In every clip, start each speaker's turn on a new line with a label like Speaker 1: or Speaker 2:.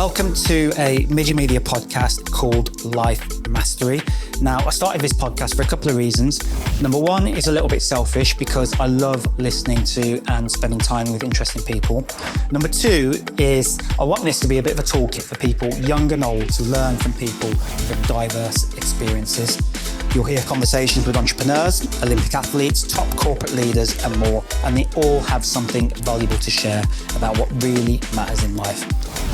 Speaker 1: Welcome to a media podcast called Life Mastery. Now, I started this podcast for a couple of reasons. Number one is a little bit selfish because I love listening to and spending time with interesting people. Number two is I want this to be a bit of a toolkit for people, young and old, to learn from people with diverse experiences. You'll hear conversations with entrepreneurs, Olympic athletes, top corporate leaders, and more. And they all have something valuable to share about what really matters in life.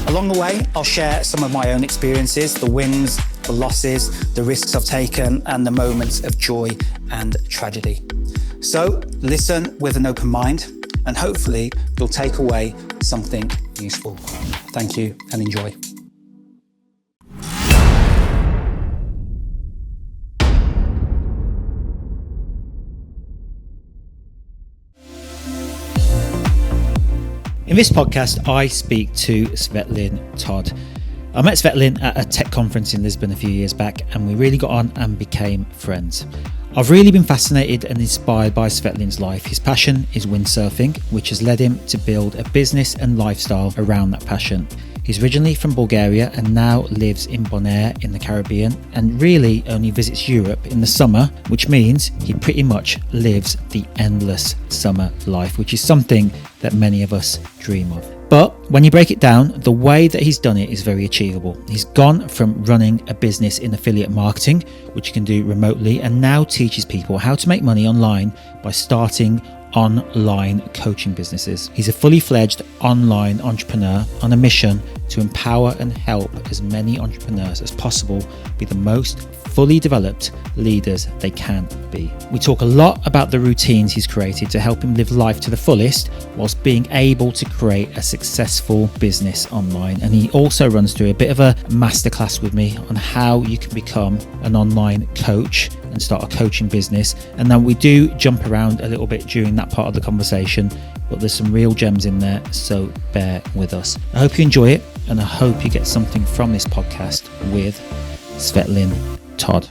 Speaker 1: Along the way, I'll share some of my own experiences, the wins, the losses, the risks I've taken, and the moments of joy and tragedy. So listen with an open mind, and hopefully you'll take away something useful. Thank you and enjoy. In this podcast, I speak to Svetlin Todd. I met Svetlin at a tech conference in Lisbon a few years back, and we really got on and became friends. I've really been fascinated and inspired by Svetlin's life. His passion is windsurfing, which has led him to build a business and lifestyle around that passion. He's originally from Bulgaria and now lives in Bonaire in the Caribbean, and really only visits Europe in the summer, which means he pretty much lives the endless summer life, which is something that many of us dream of. But when you break it down, the way that he's done it is very achievable. He's gone from running a business in affiliate marketing, which you can do remotely, and now teaches people how to make money online by starting online coaching businesses. He's a fully fledged online entrepreneur on a mission to empower and help as many entrepreneurs as possible be the most fully developed leaders they can be. We talk a lot about the routines he's created to help him live life to the fullest whilst being able to create a successful business online. And he also runs through a bit of a masterclass with me on how you can become an online coach and start a coaching business. And then we do jump around a little bit during that part of the conversation, but there's some real gems in there, so bear with us. I hope you enjoy it, and I hope you get something from this podcast with Svetlin Todd.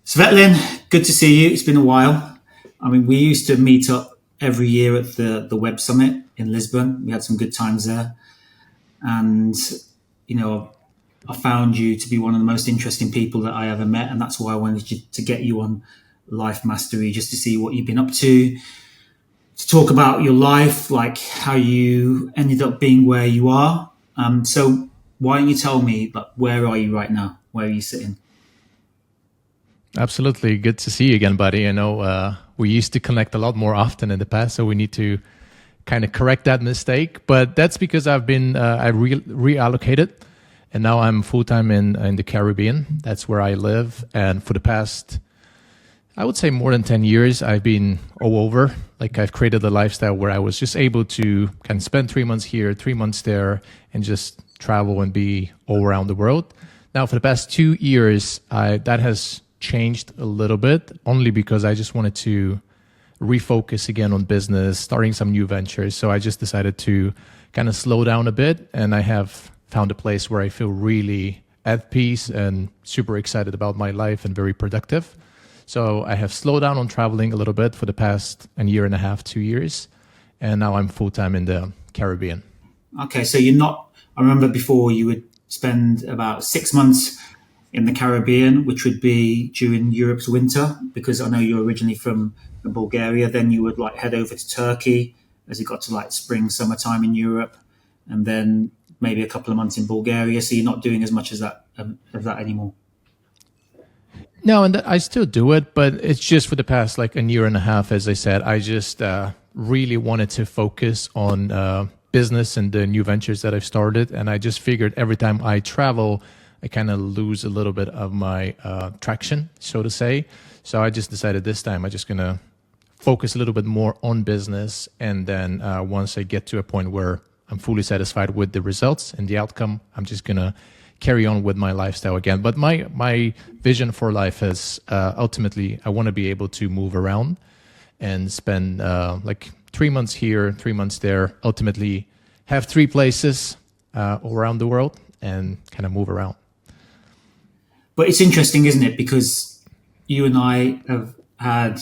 Speaker 1: Svetlin, good to see you. It's been a while. I mean, we used to meet up every year at the Web Summit in Lisbon. We had some good times there. And, you know, I found you to be one of the most interesting people that I ever met. And that's why I wanted to get you on Life Mastery, just to see what you've been up to talk about your life, like how you ended up being where you are. So why don't you tell me, like, where are you right now? Where are you sitting?
Speaker 2: Absolutely. Good to see you again, buddy. I know we used to connect a lot more often in the past, so we need to kind of correct that mistake. But that's because I've been reallocated, and now I'm full-time in the Caribbean. That's where I live. And for the past, I would say more than 10 years, I've been all over. Like, I've created a lifestyle where I was just able to kind of spend 3 months here, 3 months there, and just travel and be all around the world. Now, for the past 2 years, that has changed a little bit, only because I just wanted to refocus again on business, starting some new ventures. So I just decided to kind of slow down a bit, and I have found a place where I feel really at peace and super excited about my life and very productive. So I have slowed down on traveling a little bit for the past year and a half, 2 years. And now I'm full-time in the Caribbean.
Speaker 1: Okay, so you're not, I remember before you would spend about 6 months in the Caribbean, which would be during Europe's winter, because I know you're originally from Bulgaria. Then you would like head over to Turkey as you got to like spring, summertime in Europe, and then maybe a couple of months in Bulgaria. So you're not doing as much as that anymore.
Speaker 2: No, and I still do it, but it's just for the past like a year and a half. As I said, I just really wanted to focus on business and the new ventures that I've started. And I just figured every time I travel, I kind of lose a little bit of my traction, so to say. So I just decided this time I'm just going to focus a little bit more on business. And then once I get to a point where I'm fully satisfied with the results and the outcome, I'm just going to carry on with my lifestyle again. But my vision for life is ultimately I want to be able to move around and spend like 3 months here, 3 months there, ultimately have 3 places all around the world and kind of move around.
Speaker 1: But it's interesting, isn't it? Because you and I have had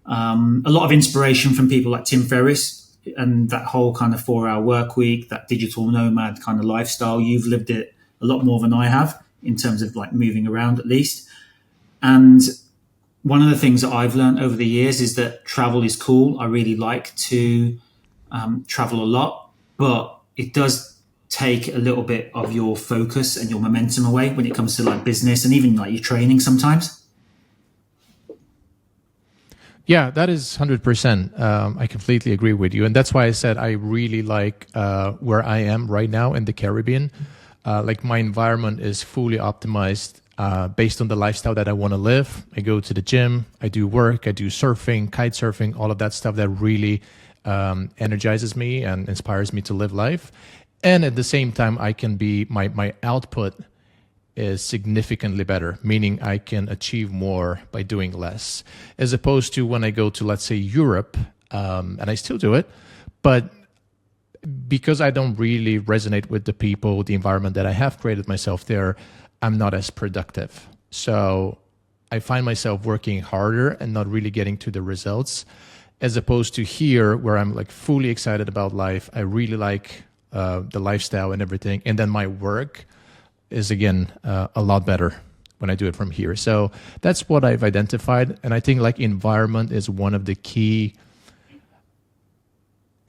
Speaker 1: a lot of inspiration from people like Tim Ferriss, and that whole kind of 4-hour work week, that digital nomad kind of lifestyle, you've lived it a lot more than I have in terms of like moving around at least. And one of the things that I've learned over the years is that travel is cool. I really like to travel a lot, but it does take a little bit of your focus and your momentum away when it comes to like business and even like your training sometimes.
Speaker 2: Yeah, that is 100%. I completely agree with you. And that's why I said I really like where I am right now in the Caribbean. Like my environment is fully optimized based on the lifestyle that I want to live. I go to the gym, I do work, I do surfing, kite surfing, all of that stuff that really energizes me and inspires me to live life. And at the same time, I can be, my output is significantly better, meaning I can achieve more by doing less, as opposed to when I go to, let's say, Europe, and I still do it, but because I don't really resonate with the people, the environment that I have created myself there, I'm not as productive. So I find myself working harder and not really getting to the results, as opposed to here where I'm like fully excited about life. I really like the lifestyle and everything. And then my work is again a lot better when I do it from here. So that's what I've identified. And I think like environment is one of the key,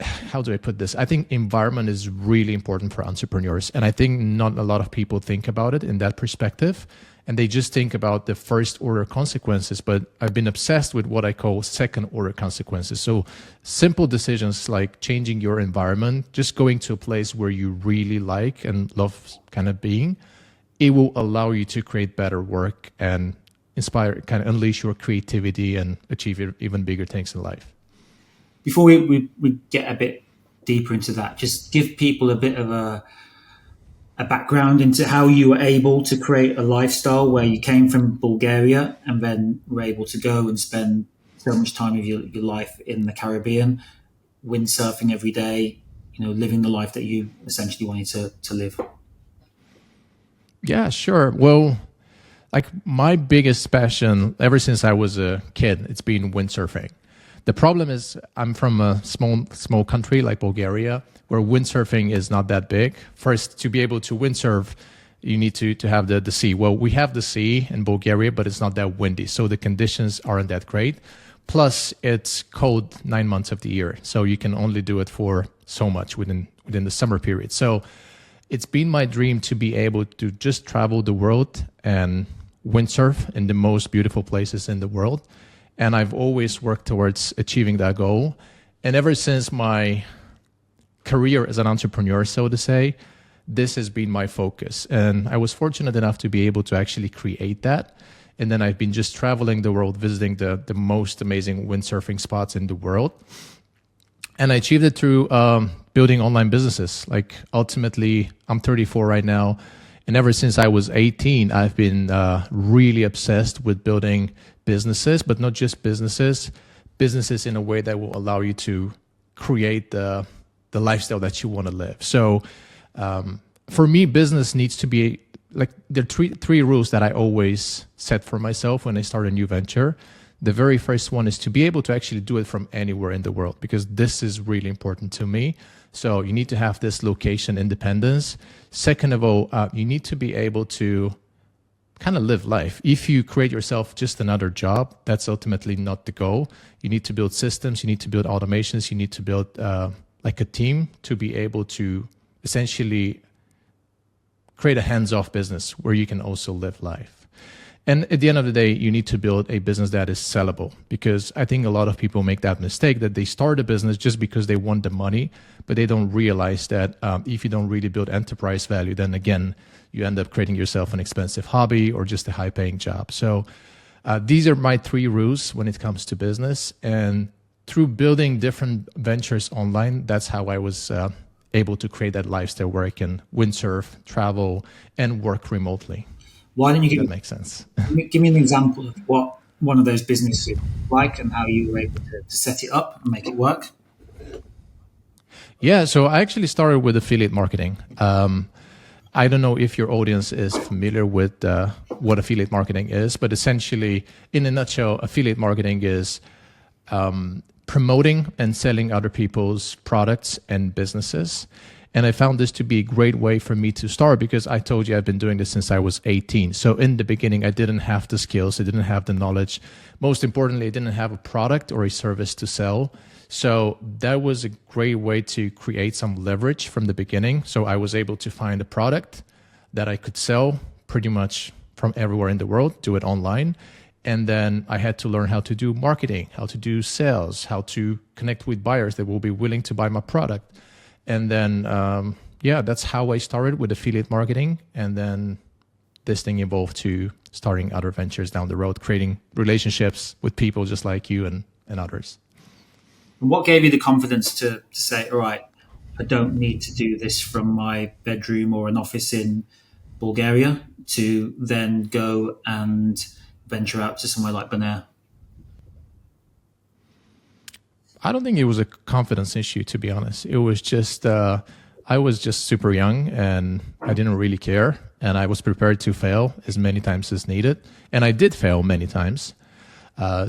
Speaker 2: how do I put this? I think environment is really important for entrepreneurs. And I think not a lot of people think about it in that perspective. And they just think about the first order consequences, but I've been obsessed with what I call second order consequences. So simple decisions like changing your environment, just going to a place where you really like and love kind of being, it will allow you to create better work and inspire, kind of unleash your creativity and achieve even bigger things in life.
Speaker 1: Before we get a bit deeper into that, just give people a bit of a background into how you were able to create a lifestyle where you came from Bulgaria and then were able to go and spend so much time of your life in the Caribbean, windsurfing every day, living the life that you essentially wanted to live.
Speaker 2: Yeah, sure. Well, like my biggest passion ever since I was a kid, it's been windsurfing. The problem is I'm from a small country like Bulgaria, where windsurfing is not that big. First, to be able to windsurf, you need to have the sea. Well, we have the sea in Bulgaria, but it's not that windy, so the conditions aren't that great. Plus, it's cold 9 months of the year, so you can only do it for so much within the summer period. So it's been my dream to be able to just travel the world and windsurf in the most beautiful places in the world. And I've always worked towards achieving that goal. And ever since my career as an entrepreneur, so to say, this has been my focus. And I was fortunate enough to be able to actually create that. And then I've been just traveling the world, visiting the most amazing windsurfing spots in the world. And I achieved it through building online businesses. Like ultimately, I'm 34 right now. And ever since I was 18, I've been really obsessed with building businesses, but not just businesses in a way that will allow you to create the lifestyle that you want to live. So for me, business needs to be like, there are three rules that I always set for myself when I start a new venture. The very first one is to be able to actually do it from anywhere in the world, because this is really important to me. So you need to have this location independence. Second of all, you need to be able to kind of live life. If you create yourself just another job, that's ultimately not the goal. You need to build systems, you need to build automations, you need to build like a team to be able to essentially create a hands-off business where you can also live life. And at the end of the day, you need to build a business that is sellable, because I think a lot of people make that mistake that they start a business just because they want the money, but they don't realize that if you don't really build enterprise value, then again, you end up creating yourself an expensive hobby or just a high-paying job. So these are my 3 rules when it comes to business. And through building different ventures online, that's how I was able to create that lifestyle where I can windsurf, travel, and work remotely.
Speaker 1: Why don't you
Speaker 2: that makes sense?
Speaker 1: Give me an example of what one of those businesses like and how you were able to set it up and make it work?
Speaker 2: Yeah, so I actually started with affiliate marketing. I don't know if your audience is familiar with what affiliate marketing is, but essentially, in a nutshell, affiliate marketing is promoting and selling other people's products and businesses. And I found this to be a great way for me to start because I told you I've been doing this since I was 18. So in the beginning, I didn't have the skills. I didn't have the knowledge. Most importantly, I didn't have a product or a service to sell. So that was a great way to create some leverage from the beginning. So I was able to find a product that I could sell pretty much from everywhere in the world, do it online. And then I had to learn how to do marketing, how to do sales, how to connect with buyers that will be willing to buy my product. And then, that's how I started with affiliate marketing. And then this thing evolved to starting other ventures down the road, creating relationships with people just like you and others.
Speaker 1: And what gave you the confidence to say, all right, I don't need to do this from my bedroom or an office in Bulgaria, to then go and venture out to somewhere like Bonaire?
Speaker 2: I don't think it was a confidence issue, to be honest. It was just, I was just super young and I didn't really care. And I was prepared to fail as many times as needed. And I did fail many times.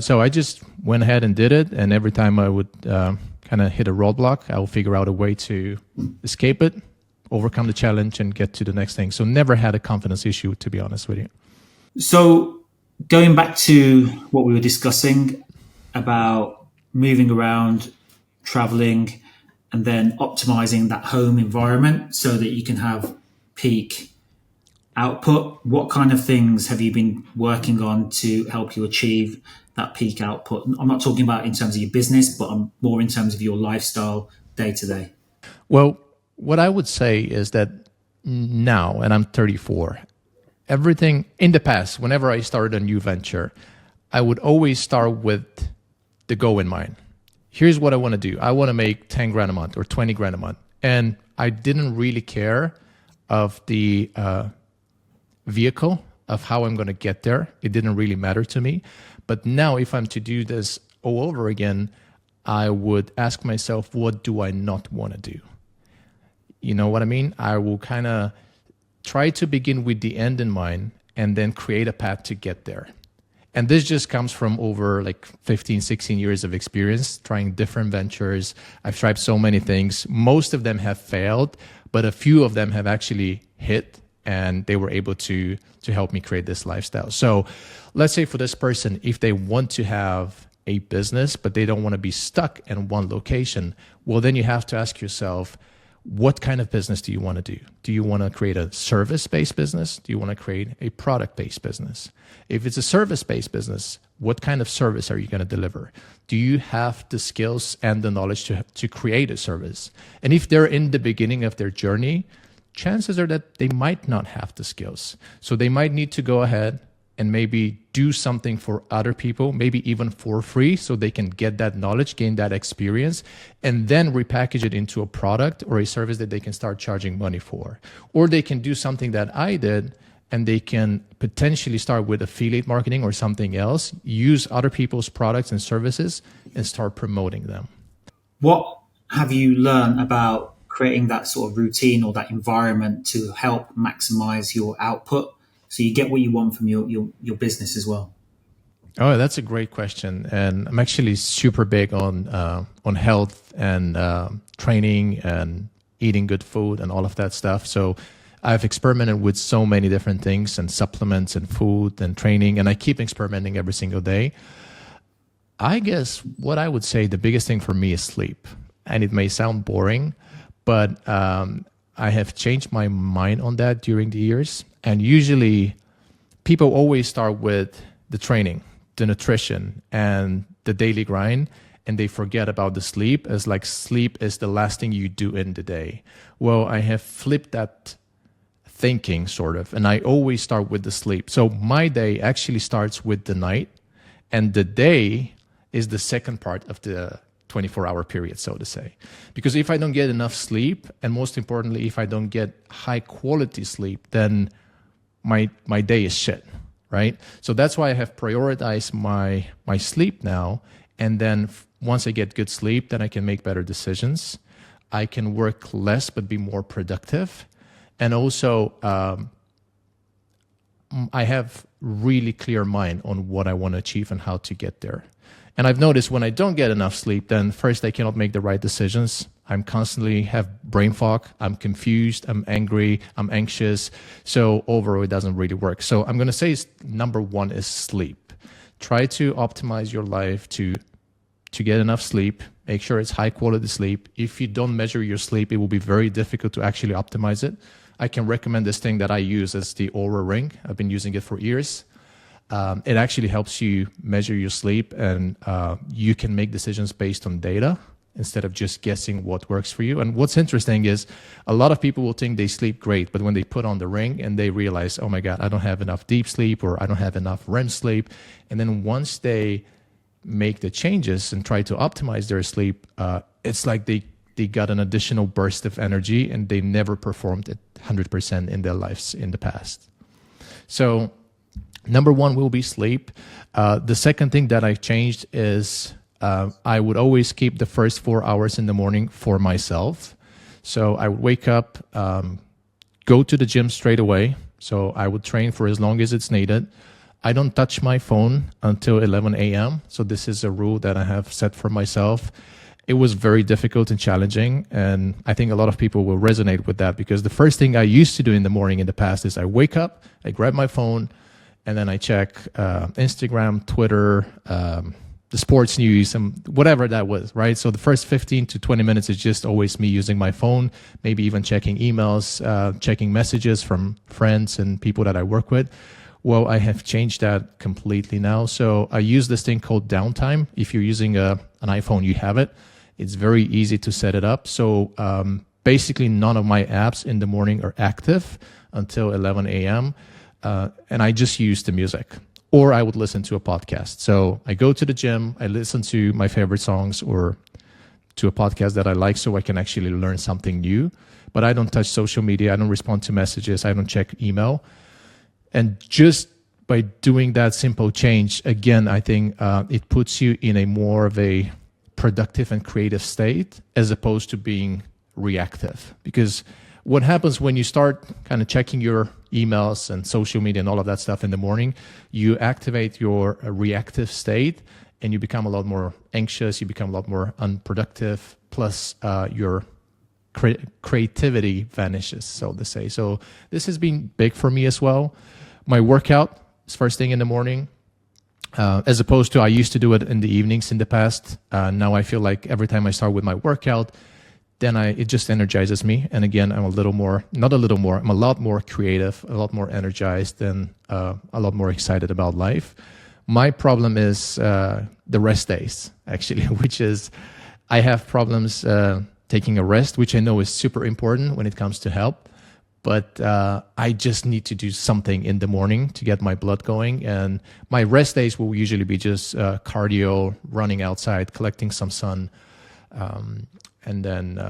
Speaker 2: So I just went ahead and did it. And every time I would kind of hit a roadblock, I would figure out a way to escape it, overcome the challenge, and get to the next thing. So never had a confidence issue, to be honest with you.
Speaker 1: So going back to what we were discussing about moving around, traveling, and then optimizing that home environment so that you can have peak output, what kind of things have you been working on to help you achieve that peak output? I'm not talking about in terms of your business, but I'm more in terms of your lifestyle day to day.
Speaker 2: Well, what I would say is that now, and I'm 34, everything in the past, whenever I started a new venture, I would always start with the goal in mind. Here's what I want to do. I want to make 10 grand a month or 20 grand a month. And I didn't really care of the vehicle of how I'm going to get there. It didn't really matter to me. But now if I'm to do this all over again, I would ask myself, what do I not want to do? You know what I mean? I will kind of try to begin with the end in mind and then create a path to get there. And this just comes from over like 15, 16 years of experience trying different ventures. I've tried so many things. Most of them have failed, but a few of them have actually hit and they were able to help me create this lifestyle. So let's say for this person, if they want to have a business, but they don't want to be stuck in one location, well, then you have to ask yourself, what kind of business do you want to do? Do you want to create a service-based business? Do you want to create a product-based business? If it's a service-based business, what kind of service are you going to deliver? Do you have the skills and the knowledge to create a service? And if they're in the beginning of their journey, chances are that they might not have the skills. So they might need to go ahead and maybe do something for other people, maybe even for free, so they can get that knowledge, gain that experience, and then repackage it into a product or a service that they can start charging money for. Or they can do something that I did, and they can potentially start with affiliate marketing or something else, use other people's products and services, and start promoting them.
Speaker 1: What have you learned about creating that sort of routine or that environment to help maximize your output so you get what you want from your business as well?
Speaker 2: Oh, that's a great question. And I'm actually super big on health and training and eating good food and all of that stuff. So I've experimented with so many different things and supplements and food and training, and I keep experimenting every single day. I guess what I would say the biggest thing for me is sleep. And it may sound boring, but I have changed my mind on that during the years. And usually people always start with the training, the nutrition, and the daily grind, and they forget about the sleep as like sleep is the last thing you do in the day. Well, I have flipped that thinking sort of, and I always start with the sleep. So my day actually starts with the night, and the day is the second part of the 24-hour period, so to say. Because if I don't get enough sleep, and most importantly, if I don't get high quality sleep, then my day is shit, right? So that's why I have prioritized my sleep now. And then once I get good sleep, then I can make better decisions. I can work less, but be more productive. And also, I have really clear mind on what I want to achieve and how to get there. And I've noticed when I don't get enough sleep, then first I cannot make the right decisions. I'm constantly have brain fog. I'm confused. I'm angry. I'm anxious. So overall, it doesn't really work. So I'm going to say number one is sleep. Try to optimize your life to get enough sleep. Make sure it's high quality sleep. If you don't measure your sleep, it will be very difficult to actually optimize it. I can recommend this thing that I use as the Oura Ring. I've been using it for years. It actually helps you measure your sleep, and you can make decisions based on data instead of just guessing what works for you. And what's interesting is a lot of people will think they sleep great, but when they put on the ring and they realize, oh my God, I don't have enough deep sleep, or I don't have enough REM sleep. And then once they make the changes and try to optimize their sleep, it's like they got an additional burst of energy, and they never performed at 100% in their lives in the past. So number one will be sleep. The second thing that I changed is I would always keep the first 4 hours in the morning for myself. So I would wake up, go to the gym straight away. So I would train for as long as it's needed. I don't touch my phone until 11 a.m. So this is a rule that I have set for myself. It was very difficult and challenging, and I think a lot of people will resonate with that, because the first thing I used to do in the morning in the past is I wake up, I grab my phone, and then I check Instagram, Twitter, the sports news, and whatever that was, right? So the first 15 to 20 minutes is just always me using my phone, maybe even checking emails, checking messages from friends and people that I work with. Well, I have changed that completely now. So I use this thing called downtime. If you're using an iPhone, you have it. It's very easy to set it up. So basically none of my apps in the morning are active until 11 a.m. And I just use the music, or I would listen to a podcast. So I go to the gym, I listen to my favorite songs or to a podcast that I like, so I can actually learn something new. But I don't touch social media. I don't respond to messages. I don't check email. And just by doing that simple change, again, I think it puts you in a more of a productive and creative state, as opposed to being reactive. Because what happens when you start kind of checking your emails and social media and all of that stuff in the morning, you activate your reactive state, and you become a lot more anxious, you become a lot more unproductive, plus your creativity vanishes, so to say. So this has been big for me as well. My workout is first thing in the morning, as opposed to I used to do it in the evenings in the past. Now I feel like every time I start with my workout, then it just energizes me. And again, I'm I'm a lot more creative, a lot more energized, and a lot more excited about life. My problem is the rest days, actually, which is I have problems taking a rest, which I know is super important when it comes to health. But I just need to do something in the morning to get my blood going. And my rest days will usually be just cardio, running outside, collecting some sun, and then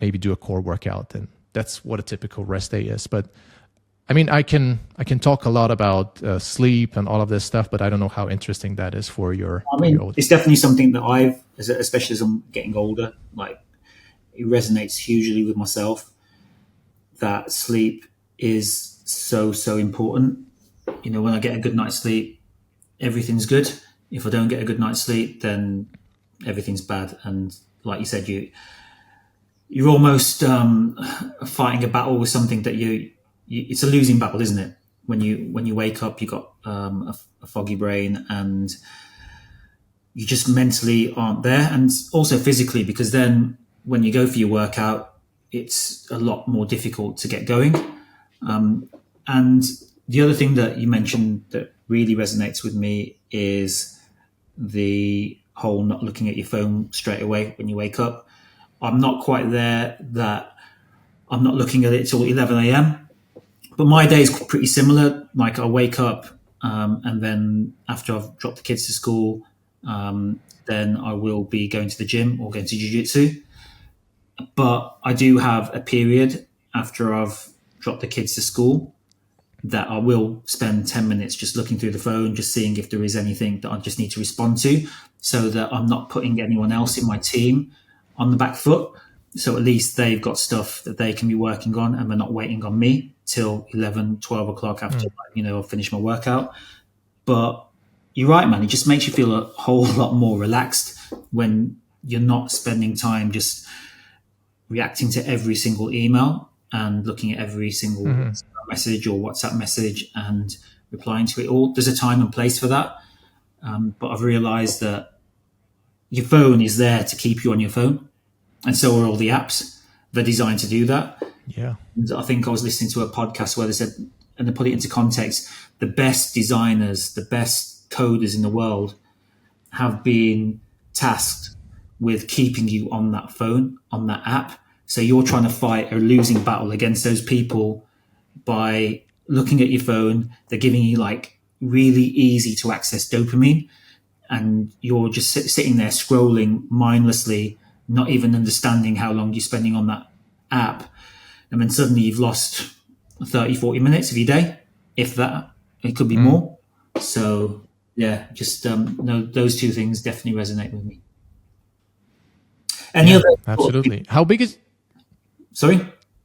Speaker 2: maybe do a core workout. And that's what a typical rest day is. But I mean, I can talk a lot about sleep and all of this stuff, but I don't know how interesting that is for your.
Speaker 1: It's definitely something that especially as I'm getting older, like it resonates hugely with myself. That sleep is so important. You know, when I get a good night's sleep, everything's good. If I don't get a good night's sleep, then everything's bad. And like you said, you're almost fighting a battle with something that it's a losing battle, isn't it? When you wake up, you got a foggy brain, and you just mentally aren't there, and also physically, because then when you go for your workout, it's a lot more difficult to get going. And the other thing that you mentioned that really resonates with me is the whole not looking at your phone straight away when you wake up. I'm not quite there, that I'm not looking at it till 11 a.m. But my day is pretty similar. Like I wake up and then after I've dropped the kids to school, then I will be going to the gym or going to jiu-jitsu. But I do have a period after I've dropped the kids to school that I will spend 10 minutes just looking through the phone, just seeing if there is anything that I just need to respond to, so that I'm not putting anyone else in my team on the back foot. So at least they've got stuff that they can be working on, and they're not waiting on me till 11, 12 o'clock after, I've finished my workout. But you're right, man. It just makes you feel a whole lot more relaxed when you're not spending time just reacting to every single email and looking at every single message or WhatsApp message and replying to it all. There's a time and place for that. But I've realized that your phone is there to keep you on your phone. And so are all the apps. They're designed to do that.
Speaker 2: Yeah.
Speaker 1: And I think I was listening to a podcast where they said, and they put it into context, the best designers, the best coders in the world have been tasked with keeping you on that phone, on that app. So you're trying to fight a losing battle against those people by looking at your phone. They're giving you like really easy to access dopamine, and you're just sitting there scrolling mindlessly, not even understanding how long you're spending on that app. And then suddenly you've lost 30, 40 minutes of your day, if that. It could be more. So yeah, just no, those two things definitely resonate with me. Any other?
Speaker 2: Absolutely. How big is?
Speaker 1: Sorry?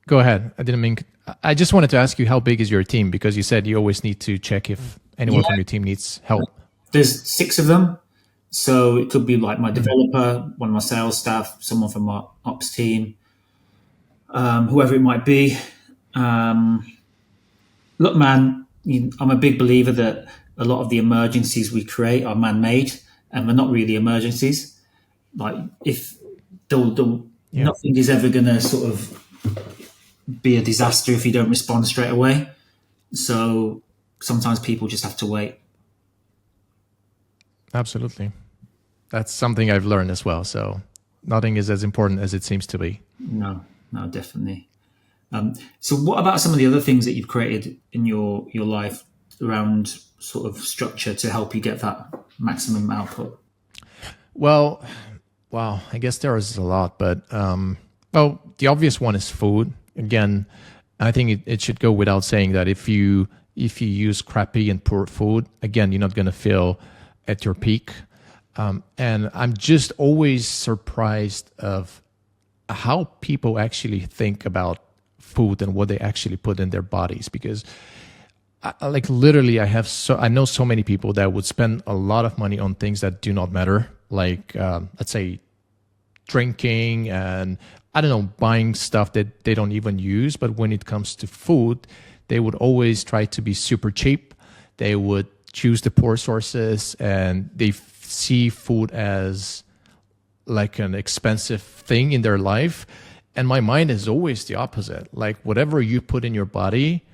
Speaker 2: Go ahead. I didn't mean. I just wanted to ask you, how big is your team? Because you said you always need to check if anyone from your team needs help.
Speaker 1: There's 6 of them. So it could be like my developer, one of my sales staff, someone from my ops team, whoever it might be. Look, man, I'm a big believer that a lot of the emergencies we create are man-made, and they're not really emergencies. Like if nothing is ever going to sort of be a disaster if you don't respond straight away. So sometimes people just have to wait.
Speaker 2: Absolutely. That's something I've learned as well. So nothing is as important as it seems to be.
Speaker 1: No, definitely. So what about some of the other things that you've created in your life around sort of structure to help you get that maximum output?
Speaker 2: Well, wow, I guess there is a lot, but the obvious one is food. Again, I think it should go without saying that if you use crappy and poor food, again, you're not going to feel at your peak. And I'm just always surprised of how people actually think about food and what they actually put in their bodies, because like literally I know so many people that would spend a lot of money on things that do not matter, like let's say drinking and I don't know, buying stuff that they don't even use. But when it comes to food, they would always try to be super cheap. They would choose the poor sources, and they see food as like an expensive thing in their life. And my mind is always the opposite. Like whatever you put in your body,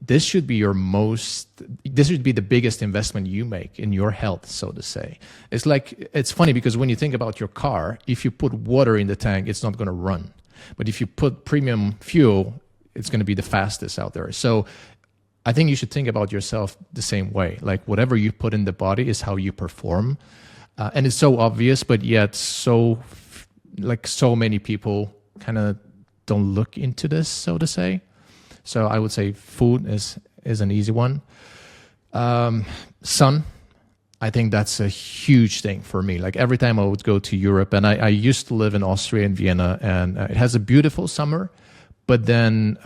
Speaker 2: this should be the biggest investment you make in your health, so to say. It's funny because when you think about your car, if you put water in the tank, it's not going to run. But if you put premium fuel, it's going to be the fastest out there. So I think you should think about yourself the same way. Like whatever you put in the body is how you perform. And it's so obvious, but yet so many people kind of don't look into this, so to say. So I would say food is an easy one. Sun, I think that's a huge thing for me. Like every time I would go to Europe, and I used to live in Austria and Vienna, and it has a beautiful summer, but then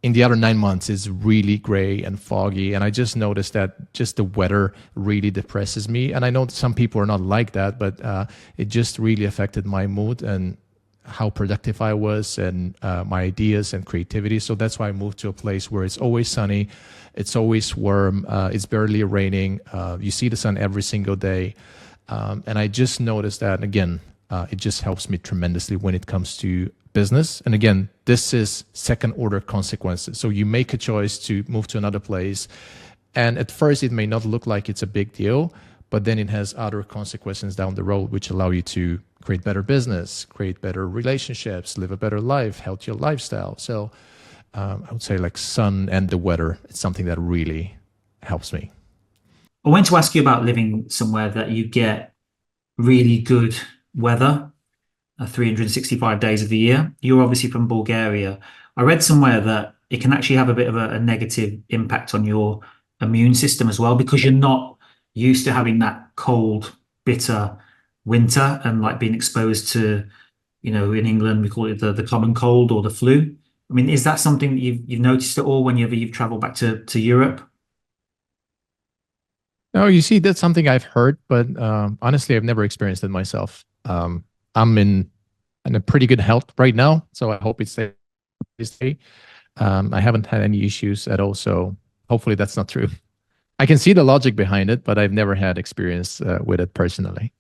Speaker 2: in the other 9 months it's really gray and foggy, and I just noticed that just the weather really depresses me. And I know some people are not like that, but it just really affected my mood and how productive I was and my ideas and creativity. So that's why I moved to a place where it's always sunny, it's always warm, it's barely raining, you see the sun every single day. And I just noticed that, again, it just helps me tremendously when it comes to business. And again, this is second order consequences. So you make a choice to move to another place, and at first it may not look like it's a big deal, but then it has other consequences down the road which allow you to create better business, create better relationships, live a better life, healthier lifestyle. So I would say like sun and the weather, it's something that really helps me.
Speaker 1: I want to ask you about living somewhere that you get really good weather 365 days of the year. You're obviously from Bulgaria. I read somewhere that it can actually have a bit of a negative impact on your immune system as well, because you're not used to having that cold, bitter winter and like being exposed to, in England we call it the common cold or the flu. I mean, is that something that you've noticed at all whenever you've traveled back to Europe?
Speaker 2: No, you see, that's something I've heard, but honestly, I've never experienced it myself. I'm in a pretty good health right now, so I hope it stays this way. I haven't had any issues at all, so hopefully that's not true. I can see the logic behind it, but I've never had experience with it personally.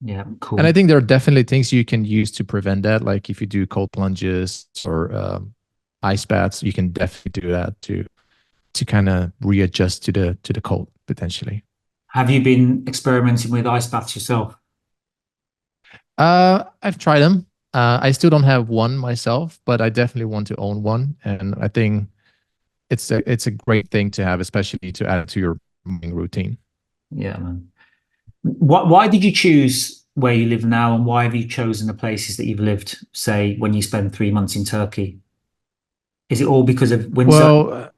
Speaker 1: Yeah,
Speaker 2: And I
Speaker 1: cool.
Speaker 2: think there are definitely things you can use to prevent that. Like if you do cold plunges or ice baths, you can definitely do that to kind of readjust to the cold potentially.
Speaker 1: Have you been experimenting with ice baths yourself?
Speaker 2: I've tried them. I still don't have one myself, but I definitely want to own one. And I think it's a great thing to have, especially to add to your morning routine.
Speaker 1: Yeah, man. Why did you choose where you live now, and why have you chosen the places that you've lived, say, when you spend 3 months in Turkey? Is it all because of windsurfing?
Speaker 2: Well,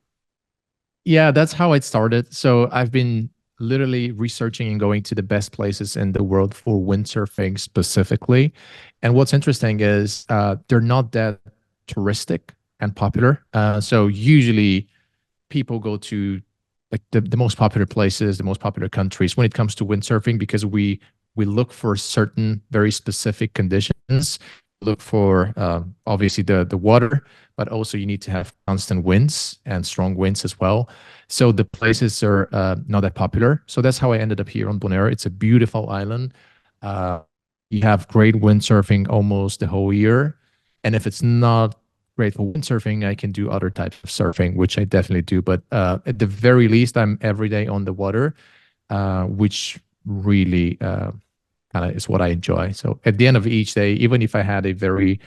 Speaker 2: yeah, that's how it started. So I've been literally researching and going to the best places in the world for windsurfing specifically. And what's interesting is they're not that touristic and popular. So usually people go to like the most popular places, the most popular countries when it comes to windsurfing because we look for certain very specific conditions. Look for obviously the water, but also you need to have constant winds and strong winds as well. So the places are not that popular. So that's how I ended up here on Bonaire. It's a beautiful island. Uh, you have great windsurfing almost the whole year, and if it's not great for windsurfing, I can do other types of surfing, which I definitely do. But at the very least, I'm every day on the water, which really kind of is what I enjoy. So at the end of each day, even if I had a very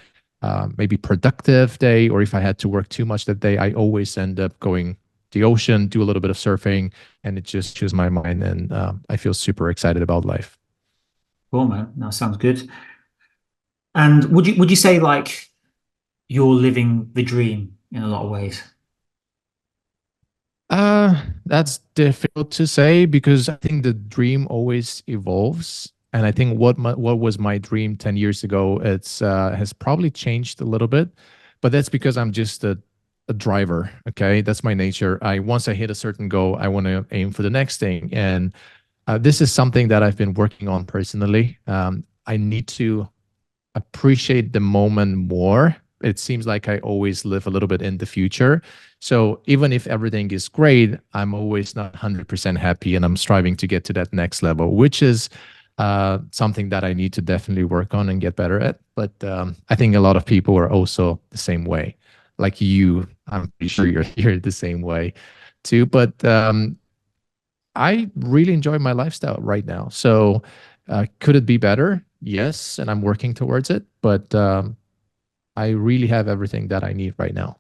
Speaker 2: maybe productive day, or if I had to work too much that day, I always end up going to the ocean, do a little bit of surfing, and it just chews my mind, and I feel super excited about life.
Speaker 1: Cool, man. That sounds good. And would you say like you're living the dream in a lot of ways?
Speaker 2: That's difficult to say because I think the dream always evolves. And I think what was my dream 10 years ago, it's has probably changed a little bit, but that's because I'm just a driver. Okay. That's my nature. Once I hit a certain goal, I want to aim for the next thing. And this is something that I've been working on personally. I need to appreciate the moment more. It seems like I always live a little bit in the future. So even if everything is great, I'm always not 100% happy and I'm striving to get to that next level, which is something that I need to definitely work on and get better at. But I think a lot of people are also the same way. Like you, I'm pretty sure you're the same way too. But I really enjoy my lifestyle right now. So could it be better? Yes, and I'm working towards it. But I really have everything that I need right now.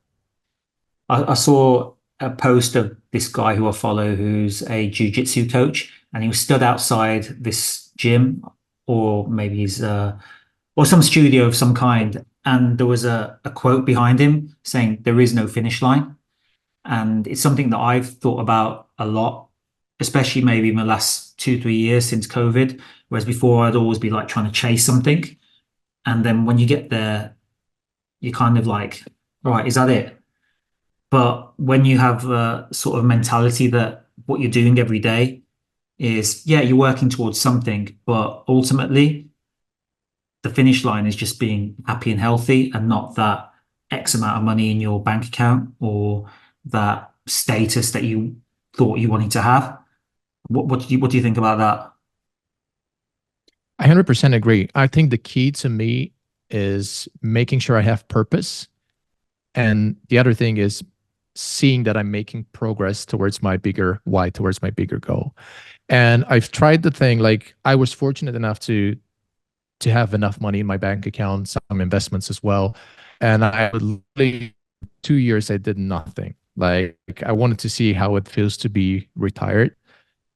Speaker 1: I saw a post of this guy who I follow who's a jiu-jitsu coach, and he was stood outside this gym, or maybe he's or some studio of some kind, and there was a quote behind him saying there is no finish line. And it's something that I've thought about a lot, especially maybe in the last 2, 3 years since COVID. Whereas before I'd always be like trying to chase something. And then when you get there, you're kind of like, all right, is that it? But when you have a sort of mentality that what you're doing every day is, yeah, you're working towards something, but ultimately the finish line is just being happy and healthy and not that X amount of money in your bank account or that status that you thought you wanted to have. What do you think about that?
Speaker 2: I 100% agree. I think the key to me is making sure I have purpose. And the other thing is seeing that I'm making progress towards my bigger why, towards my bigger goal. And I've tried the thing, like I was fortunate enough to have enough money in my bank account, some investments as well. And I would literally 2 years I did nothing. Like I wanted to see how it feels to be retired.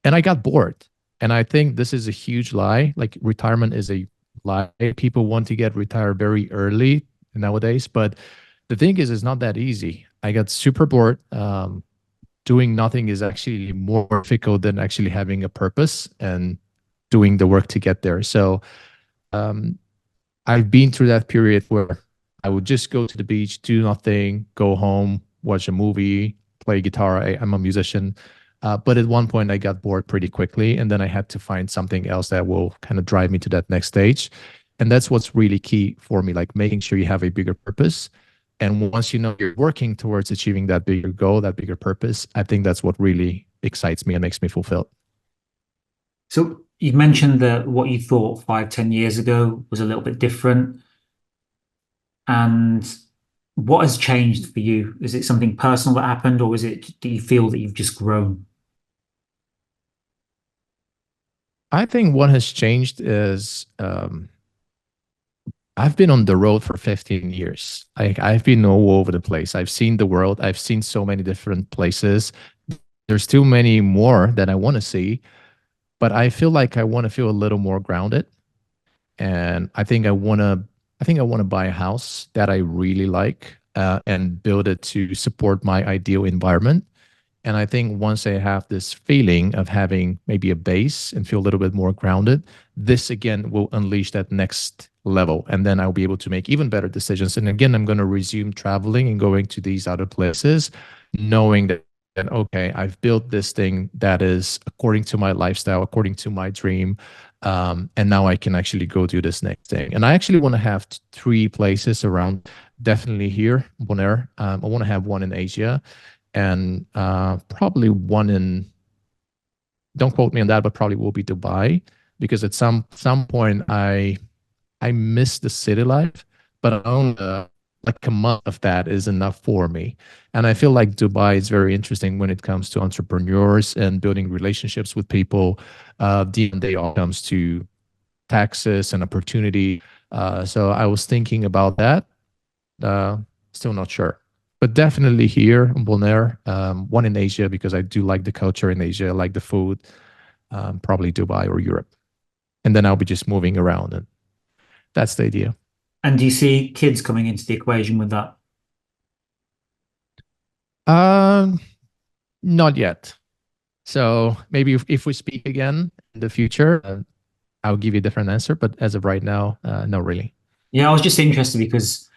Speaker 2: And I got bored. And I think this is a huge lie. Like retirement is a lie. People want to get retired very early nowadays, but the thing is, it's not that easy. I got super bored. Doing nothing is actually more difficult than actually having a purpose and doing the work to get there. So um, I've been through that period where I would just go to the beach, do nothing, go home, watch a movie, play guitar. I'm a musician. But at one point, I got bored pretty quickly, and then I had to find something else that will kind of drive me to that next stage. And that's what's really key for me, like making sure you have a bigger purpose. And once you know you're working towards achieving that bigger goal, that bigger purpose, I think that's what really excites me and makes me fulfilled.
Speaker 1: So you mentioned that what you thought 5, 10 years ago was a little bit different. And what has changed for you? Is it something personal that happened, or is it, do you feel that you've just grown?
Speaker 2: I think what has changed is I've been on the road for 15 years. I've been all over the place. I've seen the world. I've seen so many different places. There's too many more that I want to see, but I feel like I want to feel a little more grounded. And I think I want to buy a house that I really like, and build it to support my ideal environment. And I think once I have this feeling of having maybe a base and feel a little bit more grounded, this again will unleash that next level. And then I'll be able to make even better decisions. And again, I'm going to resume traveling and going to these other places, knowing that, okay, I've built this thing that is according to my lifestyle, according to my dream. And now I can actually go do this next thing. And I actually want to have three places around, definitely here, Bonaire. I want to have one in Asia, and probably one in, don't quote me on that, but probably will be Dubai, because at some point I miss the city life, but only like a month of that is enough for me. And I feel like Dubai is very interesting when it comes to entrepreneurs and building relationships with people. The day all comes to taxes and opportunity. So I was thinking about that. Uh, Still not sure, but definitely here in Bonaire. One in Asia because I do like the culture in Asia, I like the food. Probably Dubai or Europe, and then I'll be just moving around, and that's the idea.
Speaker 1: And do you see kids coming into the equation with that?
Speaker 2: Um, Not yet. So maybe if we speak again in the future, I'll give you a different answer. But as of right now, not really.
Speaker 1: Yeah, I was just interested because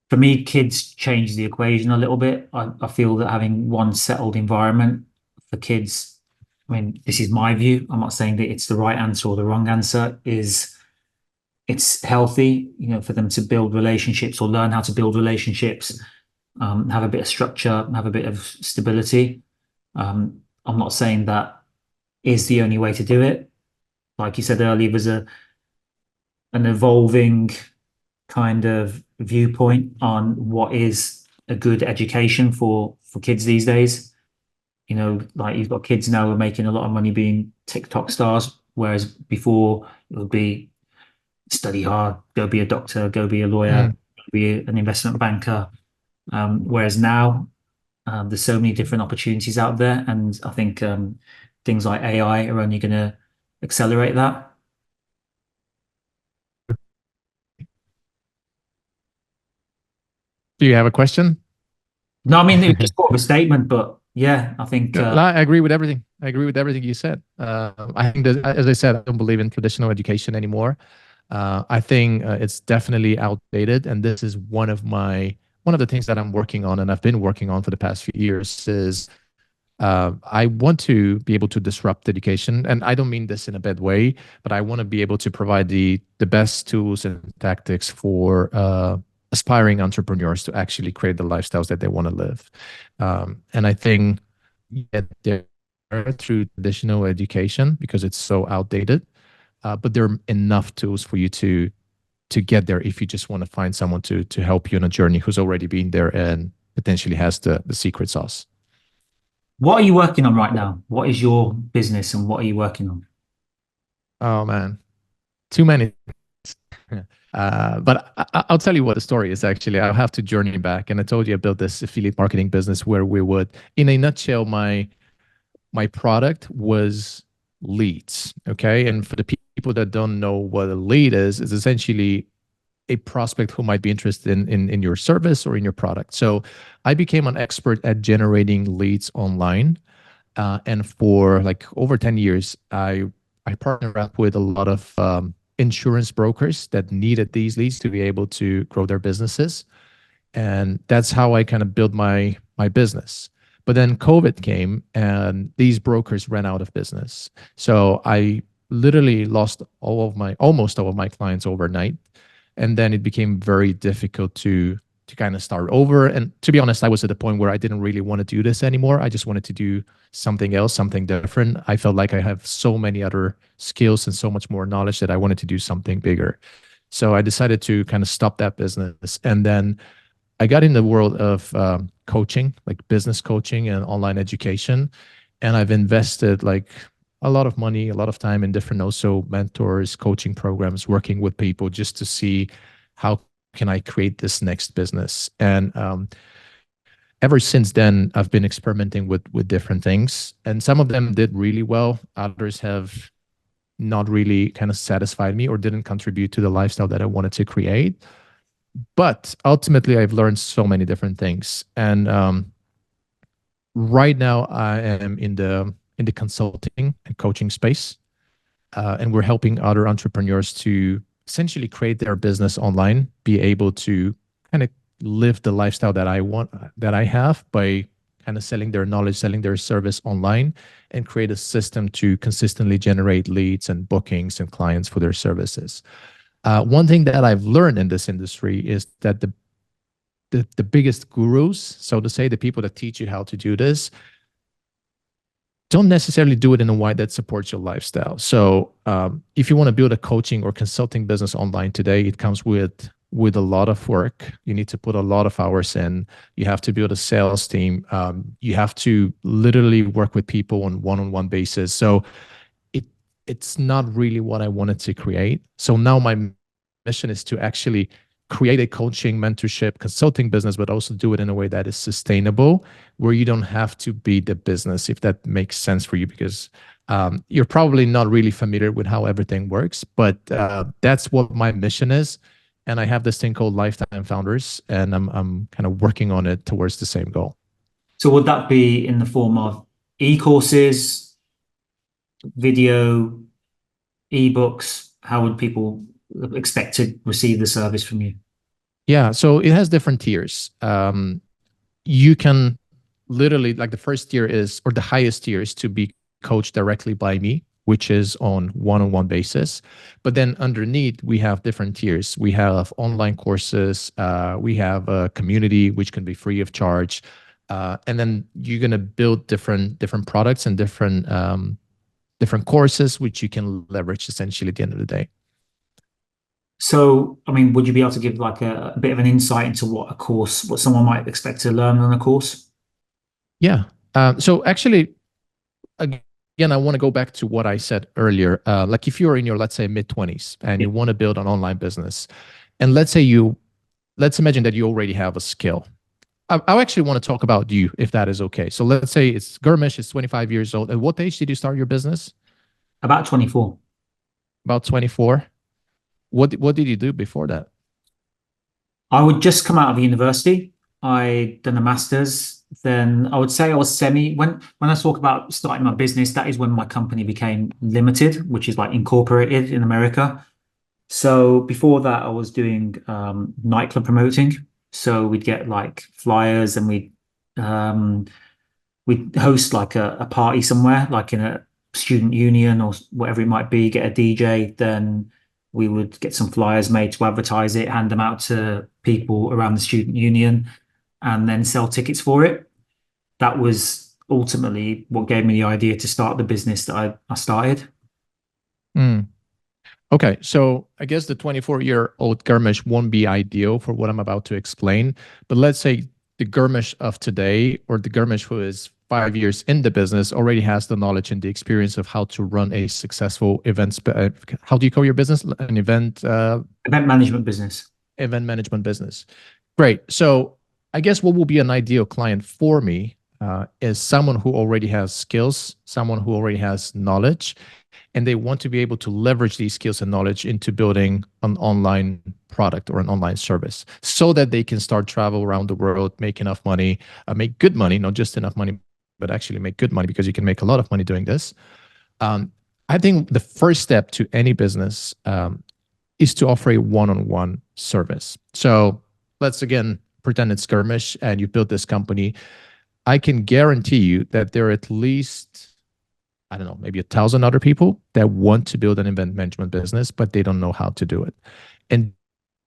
Speaker 1: for me, kids change the equation a little bit. I feel that having one settled environment for kids, I mean, this is my view. I'm not saying that it's the right answer or the wrong answer, is it's healthy, for them to build relationships or learn how to build relationships, have a bit of structure, have a bit of stability. I'm not saying that is the only way to do it. Like you said earlier, there's an evolving kind of viewpoint on what is a good education for kids these days. Like you've got kids now who are making a lot of money being TikTok stars, whereas before it would be study hard, go be a doctor, go be a lawyer,
Speaker 2: Mm.
Speaker 1: be an investment banker. Whereas now there's so many different opportunities out there, and I think things like AI are only going to accelerate that.
Speaker 2: Do you have a question?
Speaker 1: No, I mean it was just sort of a statement, but yeah, I think
Speaker 2: No, I agree with everything. I agree with everything you said. I think that, as I said, I don't believe in traditional education anymore. I think it's definitely outdated, and this is one of the things that I'm working on, and I've been working on for the past few years. Is I want to be able to disrupt education, and I don't mean this in a bad way, but I want to be able to provide the best tools and tactics for aspiring entrepreneurs to actually create the lifestyles that they want to live. And I think get there through traditional education because it's so outdated, but there are enough tools for you to get there if you just want to find someone to help you on a journey who's already been there and potentially has the secret sauce.
Speaker 1: what are you working on right now? What is your business and what are you working on?
Speaker 2: Oh man, too many. But I'll tell you what the story is actually. I'll have to journey back. And I told you I built this affiliate marketing business where we would, in a nutshell, my product was leads. Okay. And for the people that don't know what a lead is essentially a prospect who might be interested in your service or in your product. So I became an expert at generating leads online. And for like over 10 years, I partnered up with a lot of insurance brokers that needed these leads to be able to grow their businesses. And that's how I kind of built my business. But then COVID came and these brokers ran out of business. So I literally lost almost all of my clients overnight. And then it became very difficult to kind of start over. And to be honest, I was at the point where I didn't really want to do this anymore. I just wanted to do something else, something different. I felt like I have so many other skills and so much more knowledge that I wanted to do something bigger. So I decided to kind of stop that business. And then I got in the world of coaching, like business coaching and online education. And I've invested like a lot of money, a lot of time in different also mentors, coaching programs, working with people just to see how can I create this next business. And ever since then, I've been experimenting with different things. And some of them did really well. Others have not really kind of satisfied me or didn't contribute to the lifestyle that I wanted to create. But ultimately, I've learned so many different things. And right now, I am in the consulting and coaching space, and we're helping other entrepreneurs to essentially create their business online, be able to kind of live the lifestyle that I want, that I have, by kind of selling their knowledge, selling their service online, and create a system to consistently generate leads and bookings and clients for their services. One thing that I've learned in this industry is that the biggest gurus, so to say, the people that teach you how to do this, don't necessarily do it in a way that supports your lifestyle. So if you want to build a coaching or consulting business online today, it comes with a lot of work. You need to put a lot of hours in. You have to build a sales team. You have to literally work with people on one-on-one basis. So it's not really what I wanted to create. So now my mission is to actually create a coaching, mentorship, consulting business, but also do it in a way that is sustainable, where you don't have to be the business, if that makes sense for you, because you're probably not really familiar with how everything works, but that's what my mission is. And I have this thing called Lifetime Founders, and I'm kind of working on it towards the same goal.
Speaker 1: So would that be in the form of e-courses, video, e-books? How would people expect to receive the service from you?
Speaker 2: Yeah, so it has different tiers. You can literally, like the first tier is, or the highest tier is to be coached directly by me, which is on one-on-one basis. But then underneath, we have different tiers. We have online courses. We have a community, which can be free of charge. And then you're going to build different products and different courses, which you can leverage essentially at the end of the day.
Speaker 1: So, I mean, would you be able to give like a bit of an insight into what someone might expect to learn on a course?
Speaker 2: Yeah. So actually, again, I want to go back to what I said earlier. Like if you're in your, let's say, mid-20s and you want to build an online business, and let's imagine that you already have a skill. I actually want to talk about you, if that is okay. So let's say it's Gurmish, is 25 years old. At what age did you start your business?
Speaker 1: About 24.
Speaker 2: About 24. What did you do before that?
Speaker 1: I would just come out of university. I'd done a master's. Then I would say I was when I talk about starting my business, that is when my company became limited, which is like incorporated in America. So before that, I was doing nightclub promoting. So we'd get like flyers and we'd host like a party somewhere, like in a student union or whatever it might be, get a DJ, then we would get some flyers made to advertise it, hand them out to people around the student union, and then sell tickets for it. That was ultimately what gave me the idea to start the business that I started.
Speaker 2: Okay, so I guess the 24-year-old Gurmish won't be ideal for what I'm about to explain. But let's say the Gurmish of today, or the Gurmish who is 5 years in the business, already has the knowledge and the experience of how to run a successful event. How do you call your business? An event
Speaker 1: management business.
Speaker 2: Event management business. Great. So I guess what will be an ideal client for me is someone who already has skills, someone who already has knowledge, and they want to be able to leverage these skills and knowledge into building an online product or an online service, so that they can start travel around the world, make enough money, make good money, not just enough money, but actually make good money, because you can make a lot of money doing this. I think the first step to any business is to offer a one-on-one service. So let's again pretend it's Skirmish and you built this company. I can guarantee you that there are at least, I don't know, maybe 1,000 other people that want to build an event management business, but they don't know how to do it. And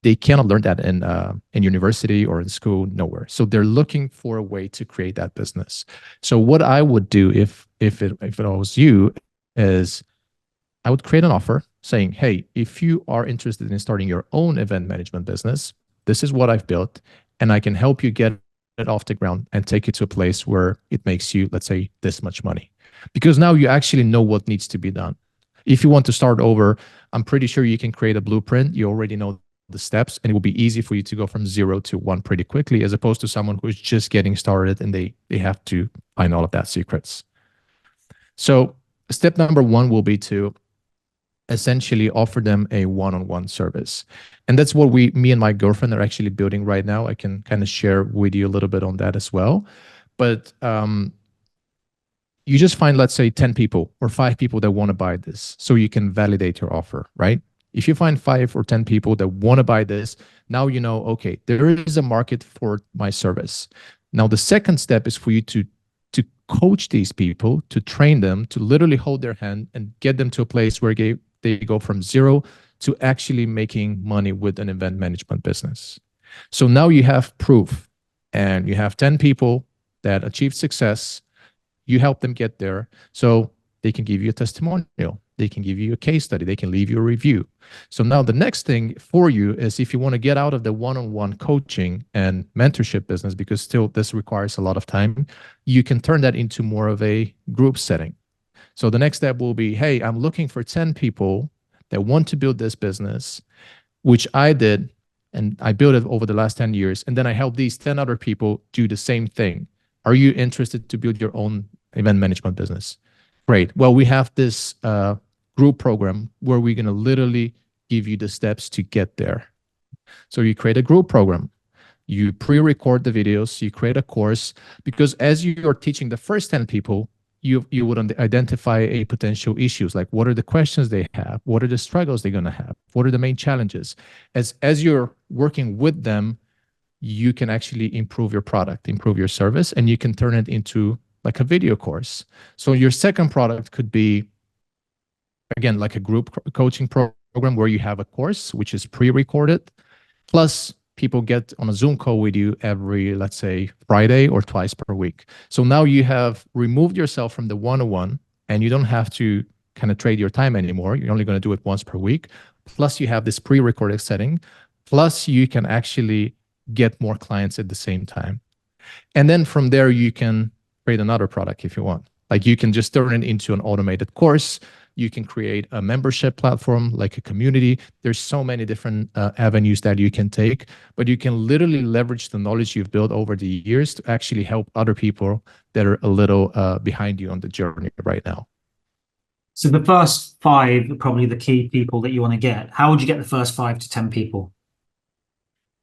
Speaker 2: they cannot learn that in university or in school, nowhere. So they're looking for a way to create that business. So what I would do if it was you is I would create an offer saying, hey, if you are interested in starting your own event management business, this is what I've built, and I can help you get it off the ground and take it to a place where it makes you, let's say, this much money. Because now you actually know what needs to be done. If you want to start over, I'm pretty sure you can create a blueprint. You already know the steps, and it will be easy for you to go from 0 to 1 pretty quickly, as opposed to someone who's just getting started and they have to find all of that secrets. So step number 1 will be to essentially offer them a one-on-one service. And that's what me and my girlfriend are actually building right now. I can kind of share with you a little bit on that as well. But you just find, let's say, 10 people or 5 people that want to buy this, so you can validate your offer, right? If you find 5 or 10 people that want to buy this, now you know, okay, there is a market for my service. Now, the second step is for you to coach these people, to train them, to literally hold their hand and get them to a place where they go from 0 to actually making money with an event management business. So now you have proof, and you have 10 people that achieved success. You help them get there, so they can give you a testimonial. They can give you a case study. They can leave you a review. So now the next thing for you is, if you want to get out of the one-on-one coaching and mentorship business, because still this requires a lot of time, you can turn that into more of a group setting. So the next step will be, hey, I'm looking for 10 people that want to build this business, which I did, and I built it over the last 10 years. And then I help these 10 other people do the same thing. Are you interested to build your own event management business? Great. Well, we have this group program where we're going to literally give you the steps to get there. So you create a group program. You pre-record the videos. You create a course, because as you're teaching the first 10 people, you would identify a potential issues, like what are the questions they have, what are the struggles they're going to have, what are the main challenges. As you're working with them, you can actually improve your product, improve your service, and you can turn it into like a video course. So your second product could be, again, like a group coaching program where you have a course which is pre-recorded, plus people get on a Zoom call with you every, let's say, Friday or twice per week. So now you have removed yourself from the one-on-one, and you don't have to kind of trade your time anymore. You're only going to do it once per week. Plus you have this pre-recorded setting. Plus you can actually get more clients at the same time. And then from there, you can create another product if you want. Like, you can just turn it into an automated course. You can create a membership platform, like a community. There's so many different avenues that you can take, but you can literally leverage the knowledge you've built over the years to actually help other people that are a little behind you on the journey right now.
Speaker 1: So the first 5 are probably the key people that you want to get. How would you get the first 5 to 10 people?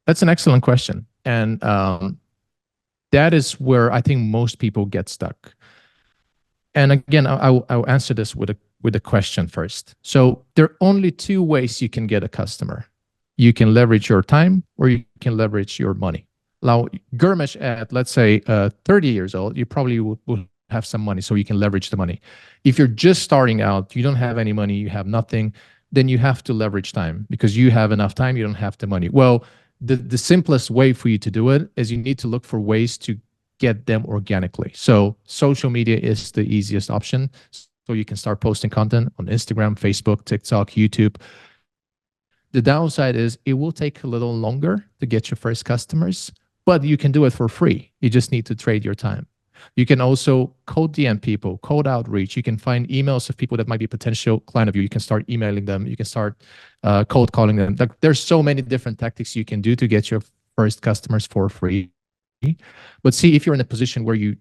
Speaker 2: That's an excellent question. And that is where I think most people get stuck. And again, I'll answer this with a question first. So there are only 2 ways you can get a customer. You can leverage your time, or you can leverage your money. Now, Gurmesh, at let's say 30 years old, you probably will have some money, so you can leverage the money. If you're just starting out, you don't have any money, you have nothing, then you have to leverage time, because you have enough time, you don't have the money. Well, the simplest way for you to do it is you need to look for ways to get them organically. So social media is the easiest option. So you can start posting content on Instagram, Facebook, TikTok, YouTube. The downside is it will take a little longer to get your first customers, but you can do it for free. You just need to trade your time. You can also cold DM people, cold outreach. You can find emails of people that might be a potential client of you. You can start emailing them. You can start cold calling them. Like, there's so many different tactics you can do to get your first customers for free. But see, if you're in a position where you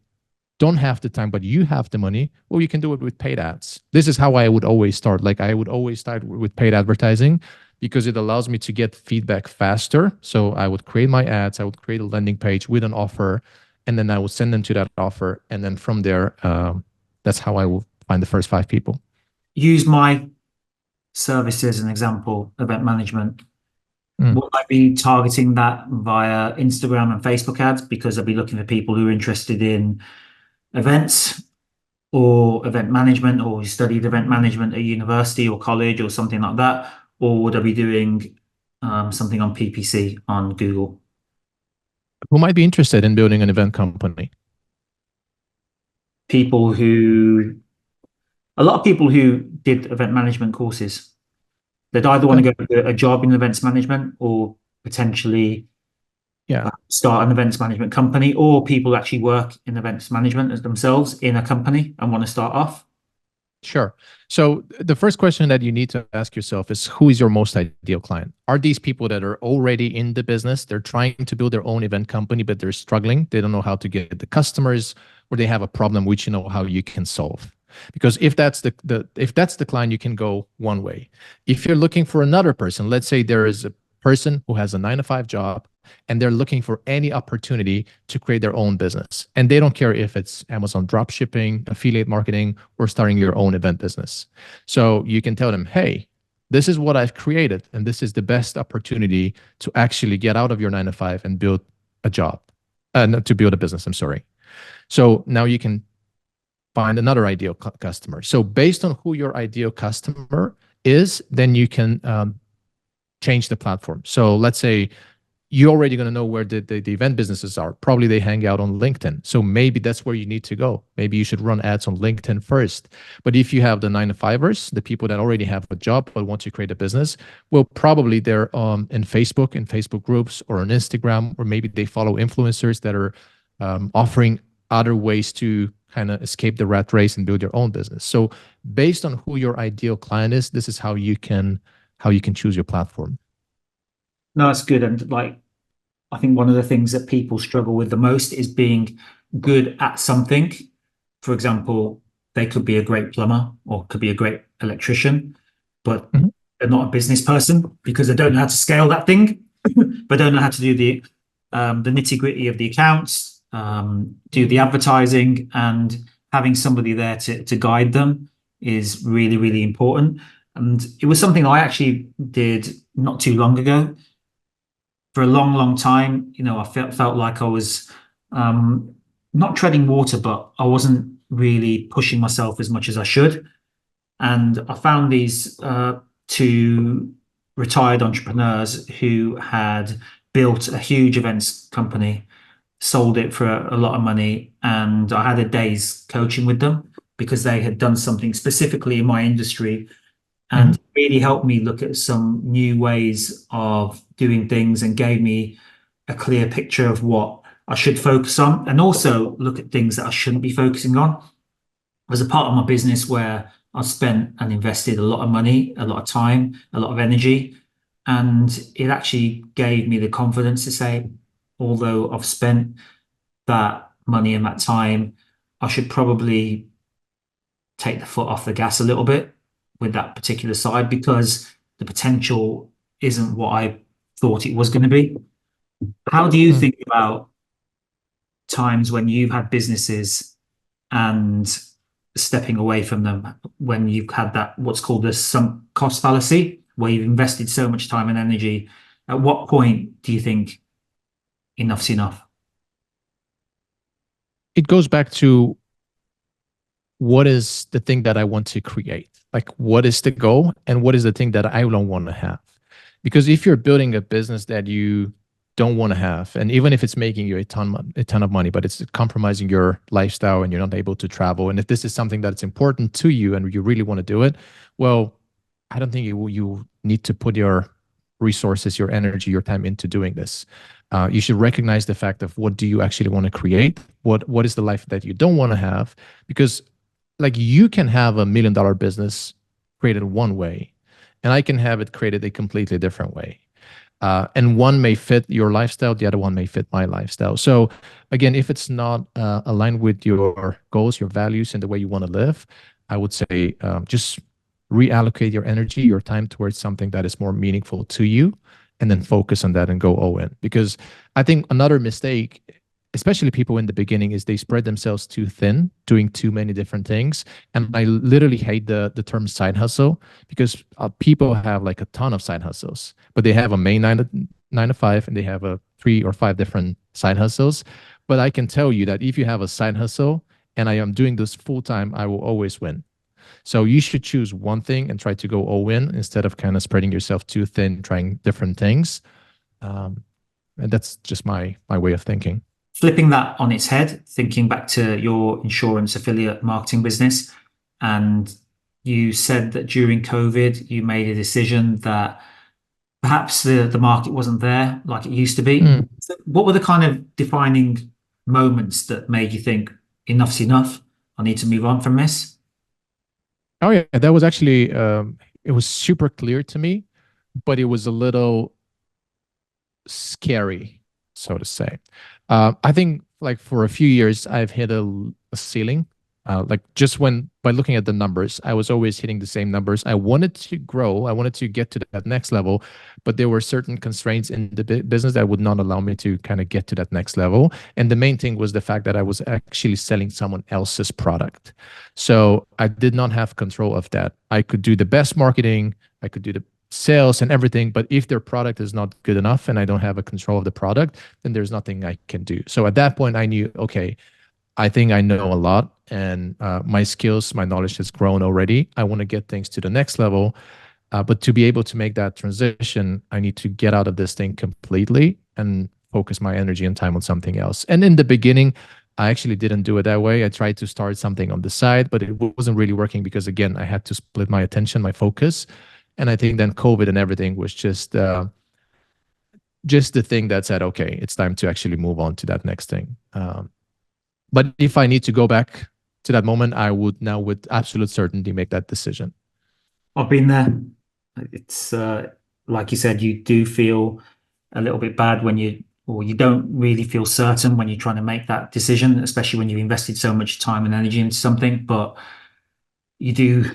Speaker 2: don't have the time, but you have the money, well, you can do it with paid ads. This is how I would always start. Like, I would always start with paid advertising, because it allows me to get feedback faster. So I would create my ads. I would create a landing page with an offer, and then I will send them to that offer. And then from there, that's how I will find the first 5 people.
Speaker 1: Use my service as an example, event management.
Speaker 2: Mm.
Speaker 1: Will I be targeting that via Instagram and Facebook ads because I'll be looking for people who are interested in events or event management or who studied event management at university or college or something like that? Or would I be doing something on PPC on Google?
Speaker 2: Who might be interested in building an event company?
Speaker 1: People who, a lot of people who did event management courses. They'd either want
Speaker 2: Okay.
Speaker 1: to go for a job in events management or potentially
Speaker 2: Yeah.
Speaker 1: start an events management company, or people who actually work in events management as themselves in a company and want to start off.
Speaker 2: Sure. So the first question that you need to ask yourself is, who is your most ideal client? Are these people that are already in the business? They're trying to build their own event company, but they're struggling. They don't know how to get the customers, or they have a problem which you know how you can solve. Because if that's the client, you can go one way. If you're looking for another person, let's say there is a person who has a 9 to 5 job and they're looking for any opportunity to create their own business. And they don't care if it's Amazon drop shipping, affiliate marketing, or starting your own event business. So you can tell them, hey, this is what I've created, and this is the best opportunity to actually get out of your 9 to 5 and build a job, to build a business. I'm sorry. So now you can find another ideal customer. So based on who your ideal customer is, then you can change the platform. So let's say you're already going to know where the event businesses are. Probably they hang out on LinkedIn. So maybe that's where you need to go. Maybe you should run ads on LinkedIn first. But if you have the 9 to 5ers, the people that already have a job but want to create a business, well, probably they're in Facebook groups, or on Instagram, or maybe they follow influencers that are offering other ways to kind of escape the rat race and build your own business. So based on who your ideal client is, this is how you can choose your platform.
Speaker 1: No, that's good. And like, I think one of the things that people struggle with the most is being good at something. For example, they could be a great plumber or could be a great electrician, but
Speaker 2: Mhm.
Speaker 1: they're not a business person because they don't know how to scale that thing, but don't know how to do the nitty-gritty of the accounts, do the advertising, and having somebody there to guide them is really, really important. And it was something I actually did not too long ago. For a long, long time, I felt like I was not treading water, but I wasn't really pushing myself as much as I should. And I found these two retired entrepreneurs who had built a huge events company, sold it for a lot of money, and I had a day's coaching with them because they had done something specifically in my industry
Speaker 2: Mhm.
Speaker 1: and really helped me look at some new ways of doing things and gave me a clear picture of what I should focus on and also look at things that I shouldn't be focusing on. As a part of my business where I spent and invested a lot of money, a lot of time, a lot of energy, and it actually gave me the confidence to say, although I've spent that money and that time, I should probably take the foot off the gas a little bit with that particular side because the potential isn't what I thought it was going to be. How do you
Speaker 2: Mm.
Speaker 1: think about times when you've had businesses and stepping away from them when you've had that what's called the sunk cost fallacy, where you've invested so much time and energy? At what point do you think enough's enough?
Speaker 2: It goes back to, what is the thing that I want to create? Like, what is the goal and what is the thing that I don't want to have? Because if you're building a business that you don't want to have, and even if it's making you a ton of money, but it's compromising your lifestyle and you're not able to travel, and if this is something that's important to you and you really want to do it, well, I don't think you need to put your resources, your energy, your time into doing this. You should recognize the fact of, what do you actually want to create? What is the life that you don't want to have? Because like, you can have $1 million business created one way, and I can have it created a completely different way. And one may fit your lifestyle, the other one may fit my lifestyle. So again, if it's not aligned with your goals, your values, and the way you want to live, I would say just reallocate your energy, your time towards something that is more meaningful to you, and then focus on that and go all in. Because I think another mistake especially people in the beginning, is they spread themselves too thin, doing too many different things. And I literally hate the term side hustle, because people have like a ton of side hustles, but they have a main nine to five, and they have a 3 or 5 different side hustles. But I can tell you that if you have a side hustle and I am doing this full time, I will always win. So you should choose one thing and try to go all in, instead of kind of spreading yourself too thin, trying different things. Um, and that's just my way of thinking.
Speaker 1: Flipping that on its head, thinking back to your insurance affiliate marketing business, and you said that during COVID, you made a decision that perhaps the market wasn't there like it used to be.
Speaker 2: Mm.
Speaker 1: So what were the kind of defining moments that made you think enough's enough? I need to move on from this?
Speaker 2: Oh yeah, that was actually it was super clear to me, but it was a little scary, so to say. I think like for a few years, I've hit a ceiling. Like just when by looking at the numbers, I was always hitting the same numbers. I wanted to grow, I wanted to get to that next level, but there were certain constraints in the business that would not allow me to kind of get to that next level. And the main thing was the fact that I was actually selling someone else's product. So I did not have control of that. I could do the best marketing, I could do the sales and everything, but if their product is not good enough and I don't have a control of the product, then there's nothing I can do. So at that point I knew, okay, I think I know a lot, and my skills, my knowledge has grown already. I want to get things to the next level. But to be able to make that transition, I need to get out of this thing completely and focus my energy and time on something else. And in the beginning, I actually didn't do it that way. I tried to start something on the side, but it wasn't really working because, again, I had to split my attention, my focus. And I think then COVID and everything was just the thing that said, okay, it's time to actually move on to that next thing. But if I need to go back to that moment, I would now with absolute certainty make that decision.
Speaker 1: I've been there. It's like you said, you do feel a little bit bad when or you don't really feel certain when you're trying to make that decision, especially when you invested so much time and energy into something. But you do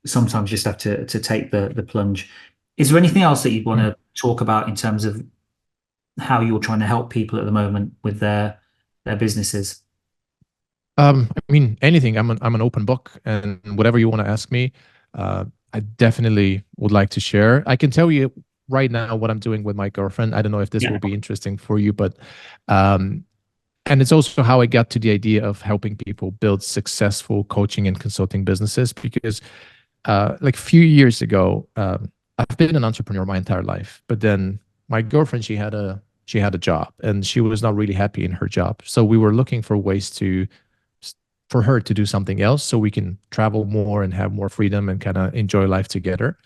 Speaker 1: sometimes just have to take the plunge. Is there anything else that you'd want to talk about in terms of how you're trying to help people at the moment with their businesses?
Speaker 2: I mean, anything. I'm an open book, and whatever you want to ask me, I definitely would like to share. I can tell you right now what I'm doing with my girlfriend. I don't know if this will be interesting for you, but and it's also how I got to the idea of helping people build successful coaching and consulting businesses. Because like a few years ago, I've been an entrepreneur my entire life, but then my girlfriend, she had a job, and she was not really happy in her job. So we were looking for ways for her to do something else so we can travel more and have more freedom and kind of enjoy life together.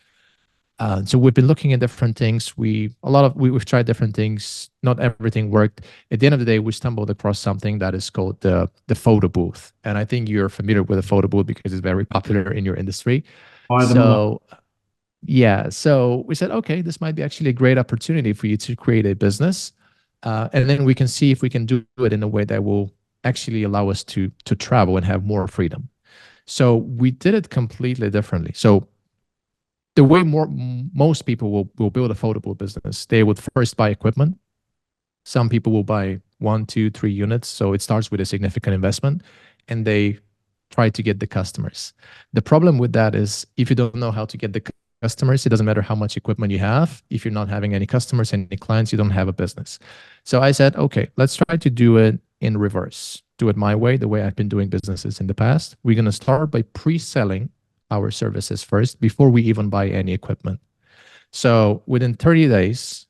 Speaker 2: So we've been looking at different things. We've tried different things. Not everything worked. At the end of the day, we stumbled across something that is called the photo booth. And I think you're familiar with the photo booth because it's very popular in your industry. So yeah, so we said, okay, this might be actually a great opportunity for you to create a business. And then we can see if we can do it in a way that will actually allow us to travel and have more freedom. So we did it completely differently. So the way most people will build a photo booth business, they would first buy equipment. Some people will buy 1, 2, 3 units. So it starts with a significant investment, and they try to get the customers. The problem with that is if you don't know how to get the customers, it doesn't matter how much equipment you have. If you're not having any customers, any clients, you don't have a business. So I said, okay, let's try to do it in reverse. Do it my way, the way I've been doing businesses in the past. We're going to start by pre-selling our services first before we even buy any equipment. So within 30 days,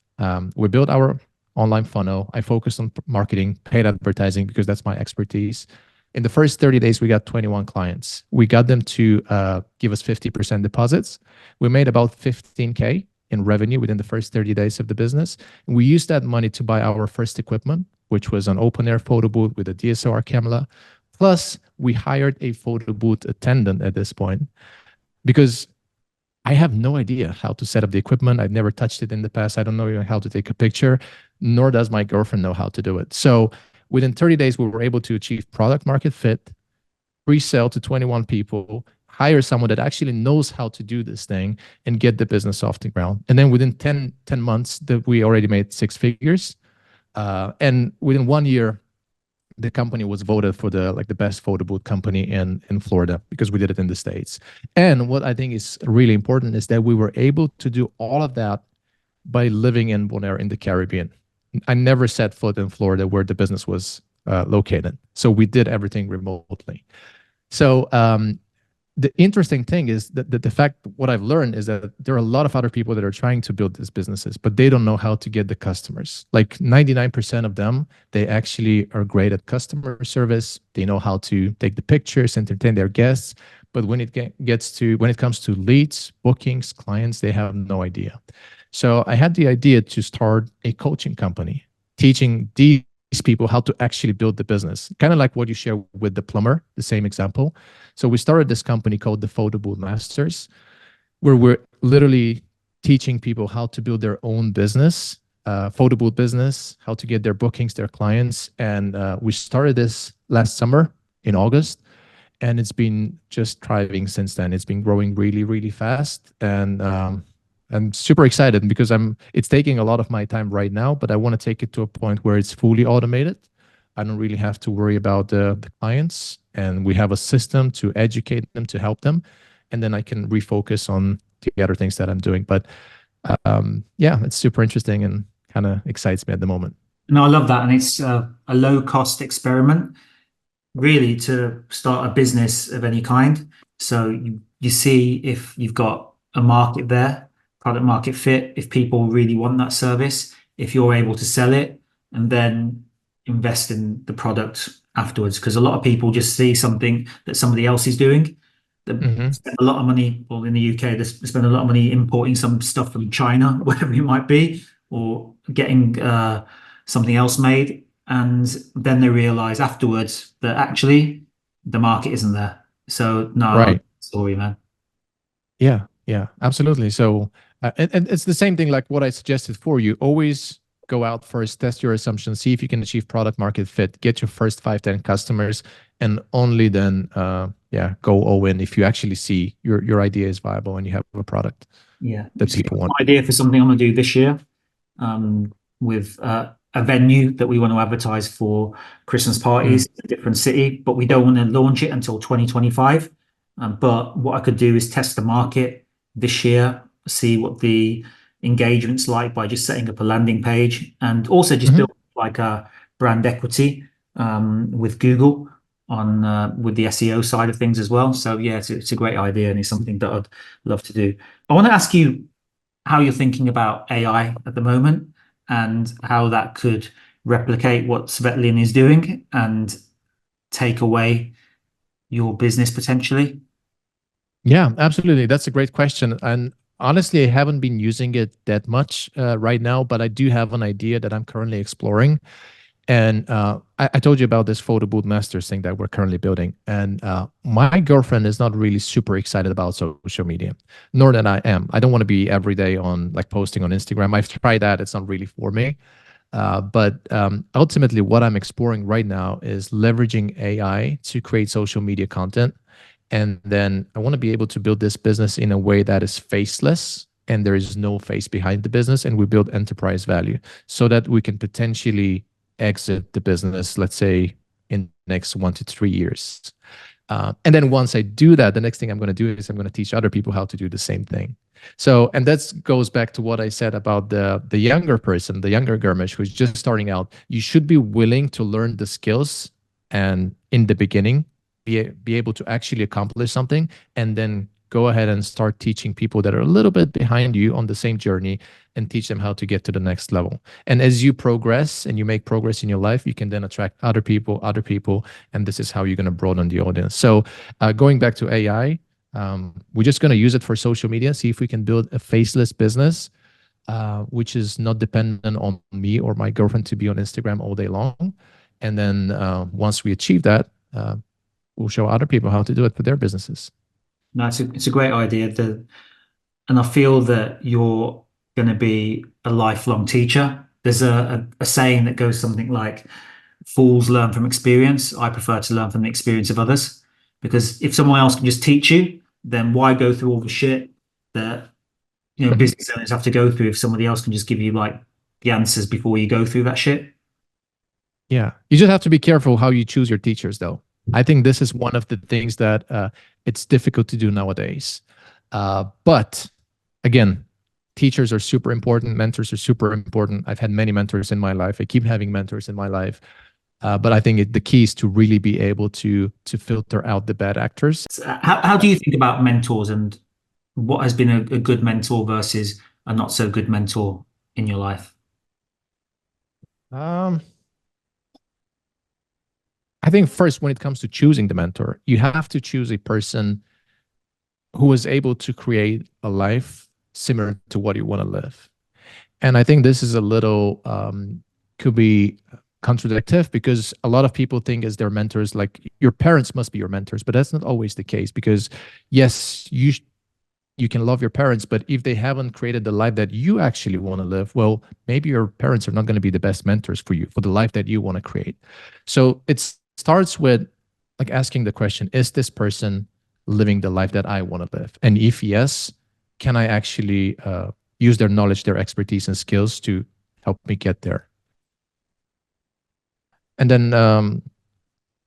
Speaker 2: we built our online funnel. I focused on marketing, paid advertising, because that's my expertise. In the first 30 days, we got 21 clients. We got them to give us 50% deposits. We made about 15K in revenue within the first 30 days of the business. And we used that money to buy our first equipment, which was an open air photo booth with a DSLR camera. Plus, we hired a photo booth attendant at this point because I have no idea how to set up the equipment. I've never touched it in the past. I don't know even how to take a picture, nor does my girlfriend know how to do it. So within 30 days, we were able to achieve product market fit, pre-sell to 21 people, hire someone that actually knows how to do this thing, and get the business off the ground. And then within 10 months, we already made 6 figures. And within 1 year, the company was voted for the best photo booth company in Florida because we did it in the States. And what I think is really important is that we were able to do all of that by living in Bonaire in the Caribbean. I never set foot in Florida where the business was located. So we did everything remotely. So the interesting thing is that the fact, what I've learned is that there are a lot of other people that are trying to build these businesses, but they don't know how to get the customers. Like 99% of them, they actually are great at customer service. They know how to take the pictures, entertain their guests. But when it comes to leads, bookings, clients, they have no idea. So I had the idea to start a coaching company, teaching these people how to actually build the business, kind of like what you share with the plumber, the same example. So we started this company called the Photo Booth Masters, where we're literally teaching people how to build their own business, photo booth business, how to get their bookings, their clients. And we started this last summer in August, and it's been just thriving since then. It's been growing really, really fast. And I'm super excited because it's taking a lot of my time right now, but I want to take it to a point where it's fully automated. I don't really have to worry about the clients, and we have a system to educate them, to help them. And then I can refocus on the other things that I'm doing. But yeah, it's super interesting and kind of excites me at the moment.
Speaker 1: No, I love that. And it's a low cost experiment, really, to start a business of any kind. So you see if you've got a market there, product market fit, if people really want that service, if you're able to sell it, and then invest in the product afterwards. Because a lot of people just see something that somebody else is doing. They spend a lot of money, well, in the UK, they spend a lot of money importing some stuff from China, whatever it might be, or getting something else made. And then they realize afterwards that actually the market isn't there. So, no, I love
Speaker 2: Right.
Speaker 1: the story, man.
Speaker 2: Yeah, yeah, absolutely. So, and it's the same thing like what I suggested for you. Always go out first, test your assumptions, see if you can achieve product market fit, get your first 5, 10 customers, and only then, yeah, go all in if you actually see your idea is viable and you have a product
Speaker 1: Yeah.
Speaker 2: that people want.
Speaker 1: Idea for something I'm going to do this year, with a venue that we want to advertise for Christmas parties in a different city, but we don't want to launch it until 2025. But what I could do is test the market this year, see what the engagement's like by just setting up a landing page, and also just build like a brand equity with Google on with the SEO side of things as well. So yeah, it's a great idea, and it's something that I'd love to do. I want to ask you how you're thinking about AI at the moment and how that could replicate what Svetlin is doing and take away your business potentially.
Speaker 2: Yeah, absolutely. That's a great question. And honestly, I haven't been using it that much right now, but I do have an idea that I'm currently exploring. And I told you about this photo booth masters thing that we're currently building. And my girlfriend is not really super excited about social media, nor that I am. I don't want to be every day on like posting on Instagram. I've tried that. It's not really for me. But ultimately, what I'm exploring right now is leveraging AI to create social media content. And then I want to be able to build this business in a way that is faceless and there is no face behind the business. And we build enterprise value so that we can potentially exit the business, let's say in the next 1 to 3 years. And then once I do that, the next thing I'm going to do is I'm going to teach other people how to do the same thing. So, and that goes back to what I said about the younger person, the younger Germish who's just starting out. You should be willing to learn the skills and in the beginning, be able to actually accomplish something, and then go ahead and start teaching people that are a little bit behind you on the same journey and teach them how to get to the next level. And as you progress and you make progress in your life, you can then attract other people, and this is how you're going to broaden the audience. So going back to AI, we're just going to use it for social media, see if we can build a faceless business, which is not dependent on me or my girlfriend to be on Instagram all day long. And then once we achieve that, we'll show other people how to do it for their businesses.
Speaker 1: No, it's a great idea. And I feel that you're going to be a lifelong teacher. There's a saying that goes something like, fools learn from experience. I prefer to learn from the experience of others, because if someone else can just teach you, then why go through all the shit that business owners have to go through if somebody else can just give you like the answers before you go through that shit?
Speaker 2: Yeah, you just have to be careful how you choose your teachers, though. I think this is one of the things that it's difficult to do nowadays. But again, teachers are super important. Mentors are super important. I've had many mentors in my life. I keep having mentors in my life. But I think the key is to really be able to filter out the bad actors.
Speaker 1: How do you think about mentors, and what has been a good mentor versus a not so good mentor in your life?
Speaker 2: Um, I think first, when it comes to choosing the mentor, you have to choose a person who is able to create a life similar to what you want to live. And I think this is a little could be contradictive, because a lot of people think as their mentors, like your parents must be your mentors, but that's not always the case. Because yes, you can love your parents, but if they haven't created the life that you actually want to live, well, maybe your parents are not going to be the best mentors for you for the life that you want to create. So it starts with like asking the question, is this person living the life that I want to live? And if yes, can I actually use their knowledge, their expertise and skills to help me get there? And then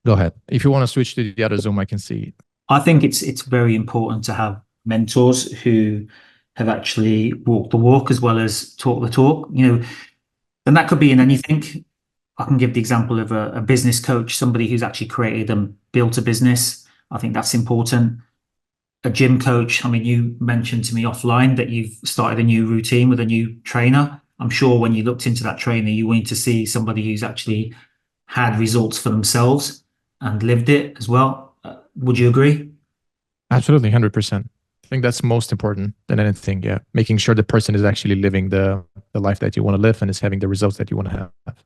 Speaker 2: go ahead. If you want to switch to the other Zoom, I can see.
Speaker 1: I think it's very important to have mentors who have actually walked the walk as well as talk the talk. And that could be in anything. I can give the example of a business coach, somebody who's actually created and built a business. I think that's important. A gym coach. I mean, you mentioned to me offline that you've started a new routine with a new trainer. I'm sure when you looked into that trainer, you wanted to see somebody who's actually had results for themselves and lived it as well. Would you agree?
Speaker 2: Absolutely, 100%. I think that's most important than anything. Yeah, making sure the person is actually living the life that you want to live and is having the results that you want to have.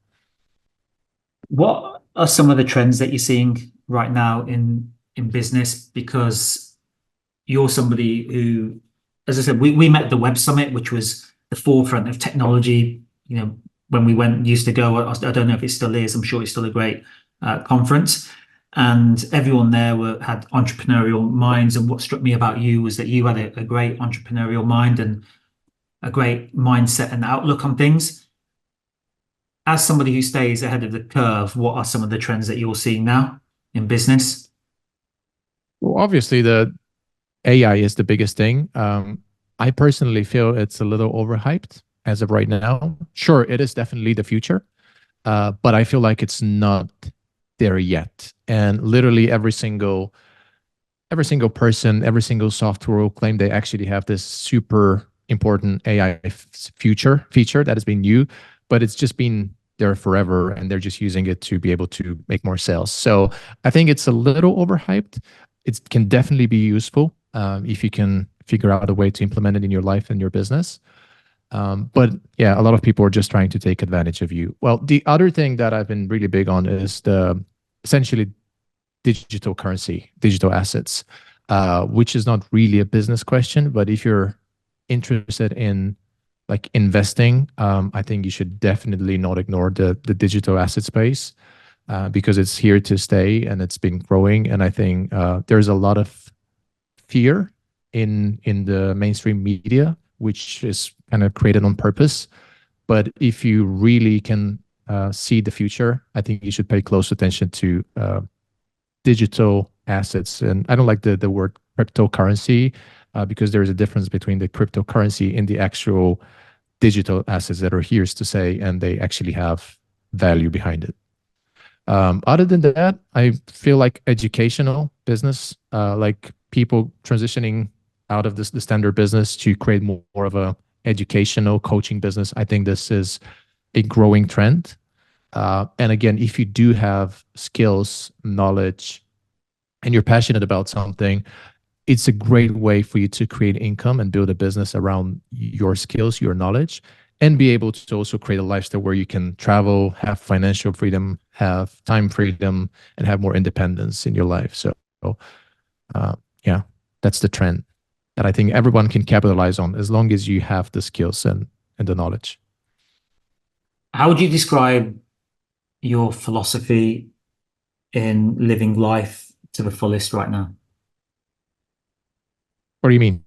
Speaker 1: What are some of the trends that you're seeing right now in business? Because you're somebody who, as I said, we met at the Web Summit, which was the forefront of technology. When we went, used to go. I don't know if it still is. I'm sure it's still a great conference, and everyone there had entrepreneurial minds. And what struck me about you was that you had a great entrepreneurial mind and a great mindset and outlook on things. As somebody who stays ahead of the curve, what are some of the trends that you're seeing now in business?
Speaker 2: Well, obviously, the AI is the biggest thing. I personally feel it's a little overhyped as of right now. Sure, it is definitely the future, but I feel like it's not there yet. And literally every single person, every single software will claim they actually have this super important AI feature that has been new, but it's just been there forever, and they're just using it to be able to make more sales. So I think it's a little overhyped. It can definitely be useful if you can figure out a way to implement it in your life and your business. But yeah, a lot of people are just trying to take advantage of you. Well, the other thing that I've been really big on is the essentially digital currency, digital assets, which is not really a business question, but if you're interested in like investing, I think you should definitely not ignore the digital asset space, because it's here to stay and it's been growing. And I think there's a lot of fear in the mainstream media, which is kind of created on purpose. But if you really can see the future, I think you should pay close attention to digital assets. And I don't like the word cryptocurrency, because there is a difference between the cryptocurrency and the actual digital assets that are here to stay, and they actually have value behind it. Other than that, I feel like educational business, like people transitioning out of the standard business to create more of a educational coaching business. I think this is a growing trend. And again, if you do have skills, knowledge, and you're passionate about something, it's a great way for you to create income and build a business around your skills, your knowledge, and be able to also create a lifestyle where you can travel, have financial freedom, have time freedom, and have more independence in your life. So, yeah, that's the trend that I think everyone can capitalize on as long as you have the skills and the knowledge.
Speaker 1: How would you describe your philosophy in living life to the fullest right now?
Speaker 2: What do you mean?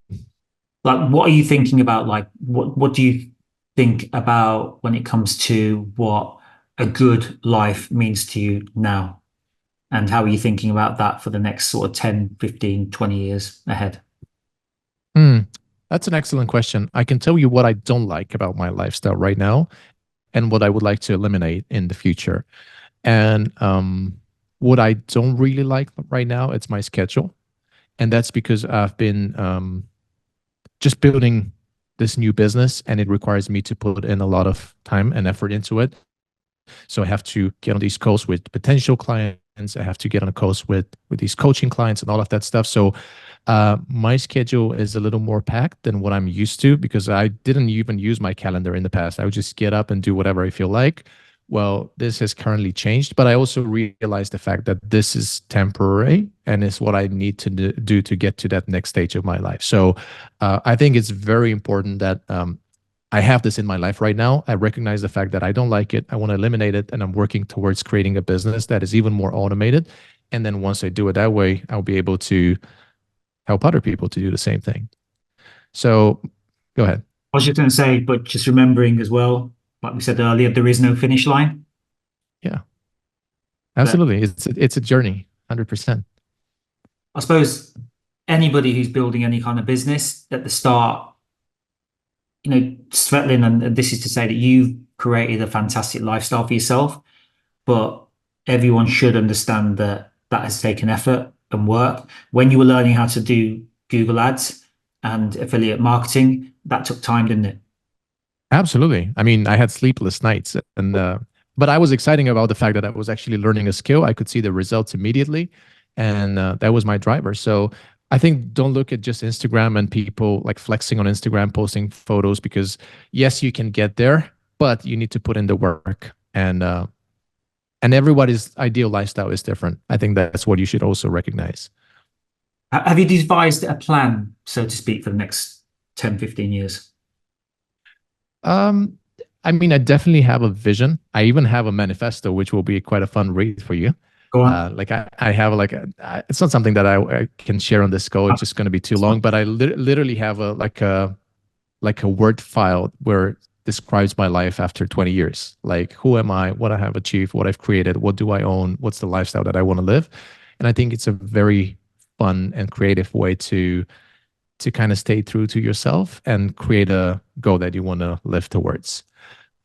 Speaker 1: Like, what are you thinking about? Like, what do you think about when it comes to what a good life means to you now? And how are you thinking about that for the next sort of 10, 15, 20 years ahead?
Speaker 2: Hmm. That's an excellent question. I can tell you what I don't like about my lifestyle right now and what I would like to eliminate in the future. And what I don't really like right now, it's my schedule. And that's because I've been just building this new business and it requires me to put in a lot of time and effort into it. So I have to get on these calls with potential clients. I have to get on a calls with these coaching clients and all of that stuff. So my schedule is a little more packed than what I'm used to because I didn't even use my calendar in the past. I would just get up and do whatever I feel like. Well, this has currently changed, but I also realized the fact that this is temporary and is what I need to do to get to that next stage of my life. So I think it's very important that I have this in my life right now. I recognize the fact that I don't like it. I want to eliminate it. And I'm working towards creating a business that is even more automated. And then once I do it that way, I'll be able to help other people to do the same thing. So go ahead.
Speaker 1: I was just going to say, but just remembering as well, like we said earlier, there is no finish line.
Speaker 2: Yeah,
Speaker 1: But
Speaker 2: absolutely. It's a journey, 100%.
Speaker 1: I suppose anybody who's building any kind of business at the start, Svetlin, and this is to say that you've created a fantastic lifestyle for yourself, but everyone should understand that that has taken effort and work. When you were learning how to do Google Ads and affiliate marketing, that took time, didn't it?
Speaker 2: Absolutely. I mean, I had sleepless nights, and but I was excited about the fact that I was actually learning a skill. I could see the results immediately, and that was my driver. So I think don't look at just Instagram and people like flexing on Instagram, posting photos, because yes, you can get there, but you need to put in the work. And everybody's ideal lifestyle is different. I think that's what you should also recognize.
Speaker 1: Have you devised a plan, so to speak, for the next 10, 15 years?
Speaker 2: Um, I mean, I definitely have a vision. I even have a manifesto, which will be quite a fun read for you.
Speaker 1: Go on.
Speaker 2: Like I have like it's not something that I can share on this call. It's just going to be too long. But I literally have a Word file where it describes my life after 20 years. Like who am I? What I have achieved? What I've created? What do I own? What's the lifestyle that I want to live? And I think it's a very fun and creative way to kind of stay true to yourself and create a goal that you want to live towards.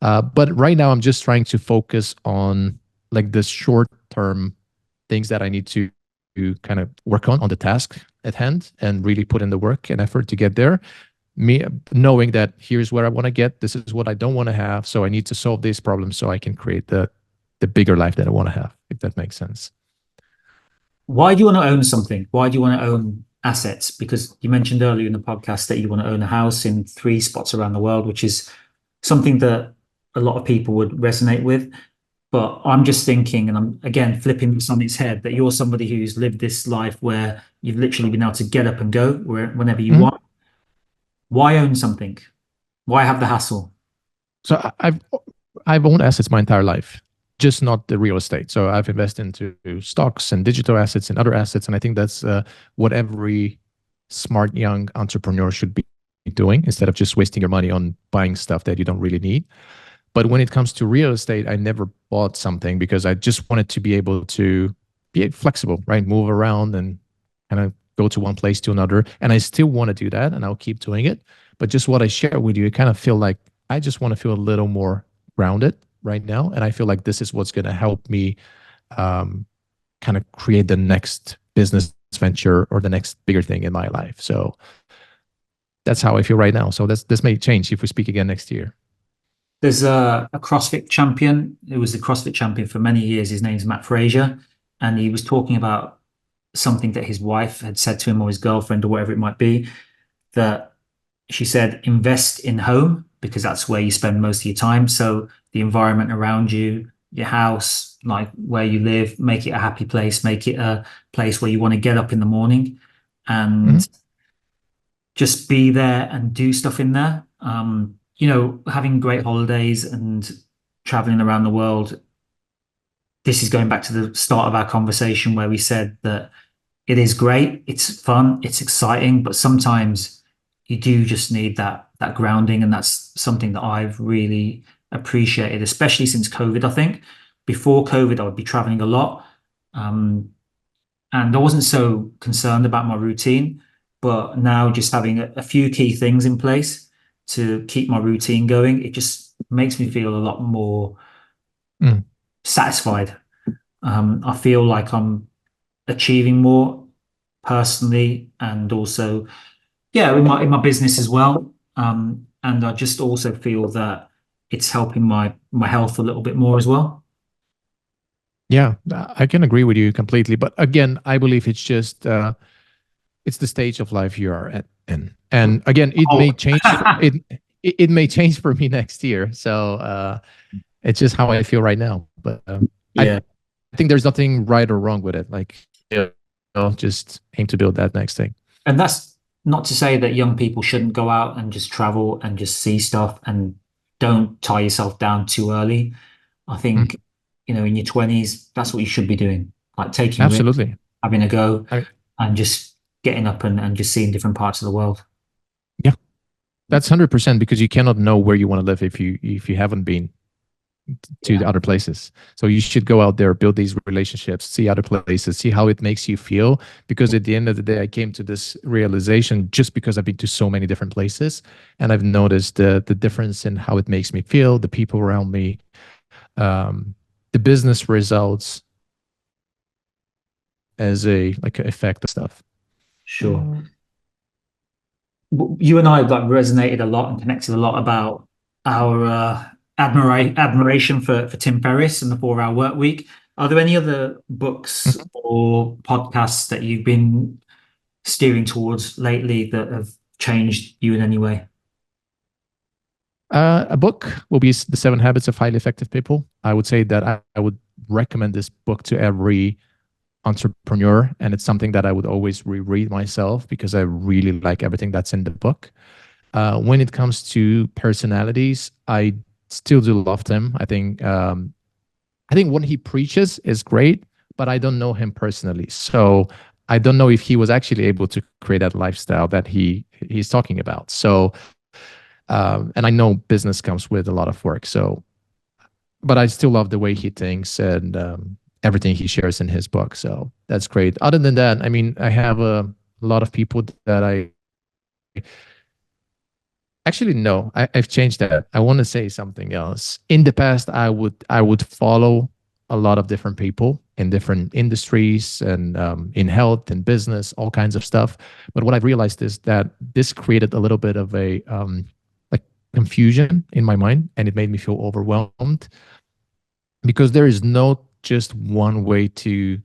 Speaker 2: But right now, I'm just trying to focus on like the short term things that I need to kind of work on the task at hand and really put in the work and effort to get there. Me knowing that here's where I want to get, this is what I don't want to have. So I need to solve these problems so I can create the bigger life that I want to have, if that makes sense.
Speaker 1: Why do you want to own something? Why do you want to own assets? Because you mentioned earlier in the podcast that you want to own a house in 3 spots around the world, which is something that a lot of people would resonate with. But I'm just thinking, and I'm again flipping this on its head, that you're somebody who's lived this life where you've literally been able to get up and go whenever you
Speaker 2: Mhm.
Speaker 1: want. Why own something? Why have the hassle?
Speaker 2: So I've owned assets my entire life, just not the real estate. So I've invested into stocks and digital assets and other assets, and I think that's what every smart young entrepreneur should be doing instead of just wasting your money on buying stuff that you don't really need. But when it comes to real estate, I never bought something because I just wanted to be able to be flexible, right? Move around and kind of go to one place to another. And I still want to do that and I'll keep doing it. But just what I share with you, I kind of feel like I just want to feel a little more grounded right now. And I feel like this is what's going to help me kind of create the next business venture or the next bigger thing in my life. So that's how I feel right now. So this may change if we speak again next year.
Speaker 1: There's a CrossFit champion who was the CrossFit champion for many years. His name's Matt Frazier, and he was talking about something that his wife had said to him or his girlfriend or whatever it might be, that she said, invest in home because that's where you spend most of your time. So the environment around you, your house, like where you live, make it a happy place, make it a place where you want to get up in the morning
Speaker 2: Mhm.
Speaker 1: and just be there and do stuff in there. Having great holidays and traveling around the world. This is going back to the start of our conversation where we said that it is great, it's fun, it's exciting, but sometimes you do just need that grounding, and that's something that I've really appreciated, especially since COVID. I think before COVID, I would be traveling a lot. Um, and I wasn't so concerned about my routine. But now, just having a few key things in place to keep my routine going, it just makes me feel a lot more
Speaker 2: Mm.
Speaker 1: satisfied. I feel like I'm achieving more personally and also, yeah, in my business as well. And I just also feel that it's helping my health a little bit more as well.
Speaker 2: Yeah, I can agree with you completely. But again, I believe it's just it's the stage of life you are at in. And again, it
Speaker 1: Oh,
Speaker 2: may change. It may change for me next year. So it's just how I feel right now. But I
Speaker 1: yeah.
Speaker 2: think there's nothing right or wrong with it. Like, just aim to build that next thing.
Speaker 1: And that's not to say that young people shouldn't go out and just travel and just see stuff and don't tie yourself down too early. I
Speaker 2: Mm.
Speaker 1: think, in your 20s, that's what you should be doing. Like taking risks,
Speaker 2: Absolutely.
Speaker 1: having a go,
Speaker 2: I mean,
Speaker 1: and just getting up and just seeing different parts of the world.
Speaker 2: yeah, that's 100% because you cannot know where you want to live if you haven't been to
Speaker 1: Yeah,
Speaker 2: the other places. So you should go out there, build these relationships, see other places, see how it makes you feel. Because at the end of the day, I came to this realization just because I've been to so many different places, and I've noticed the difference in how it makes me feel, the people around me, the business results as a like effect of stuff.
Speaker 1: sure. You and I like resonated a lot and connected a lot about our admiration for Tim Ferriss and the 4 Hour Work Week. Are there any other books
Speaker 2: Mhm.
Speaker 1: or podcasts that you've been steering towards lately that have changed you in any way?
Speaker 2: A book will be The 7 Habits of Highly Effective People. I would say that I would recommend this book to every entrepreneur, and it's something that I would always reread myself because I really like everything that's in the book. When it comes to personalities, I still do love them. I think what he preaches is great, but I don't know him personally, so I don't know if he was actually able to create that lifestyle that he's talking about. So, and I know business comes with a lot of work. So, but I still love the way he thinks and everything he shares in his book. So that's great. Other than that, I mean, I have a lot of people that I actually no, I've changed that. I want to say something else. In the past, I would follow a lot of different people in different industries and in health and business, all kinds of stuff. But what I've realized is that this created a little bit of a like confusion in my mind, and it made me feel overwhelmed because there is no just one way to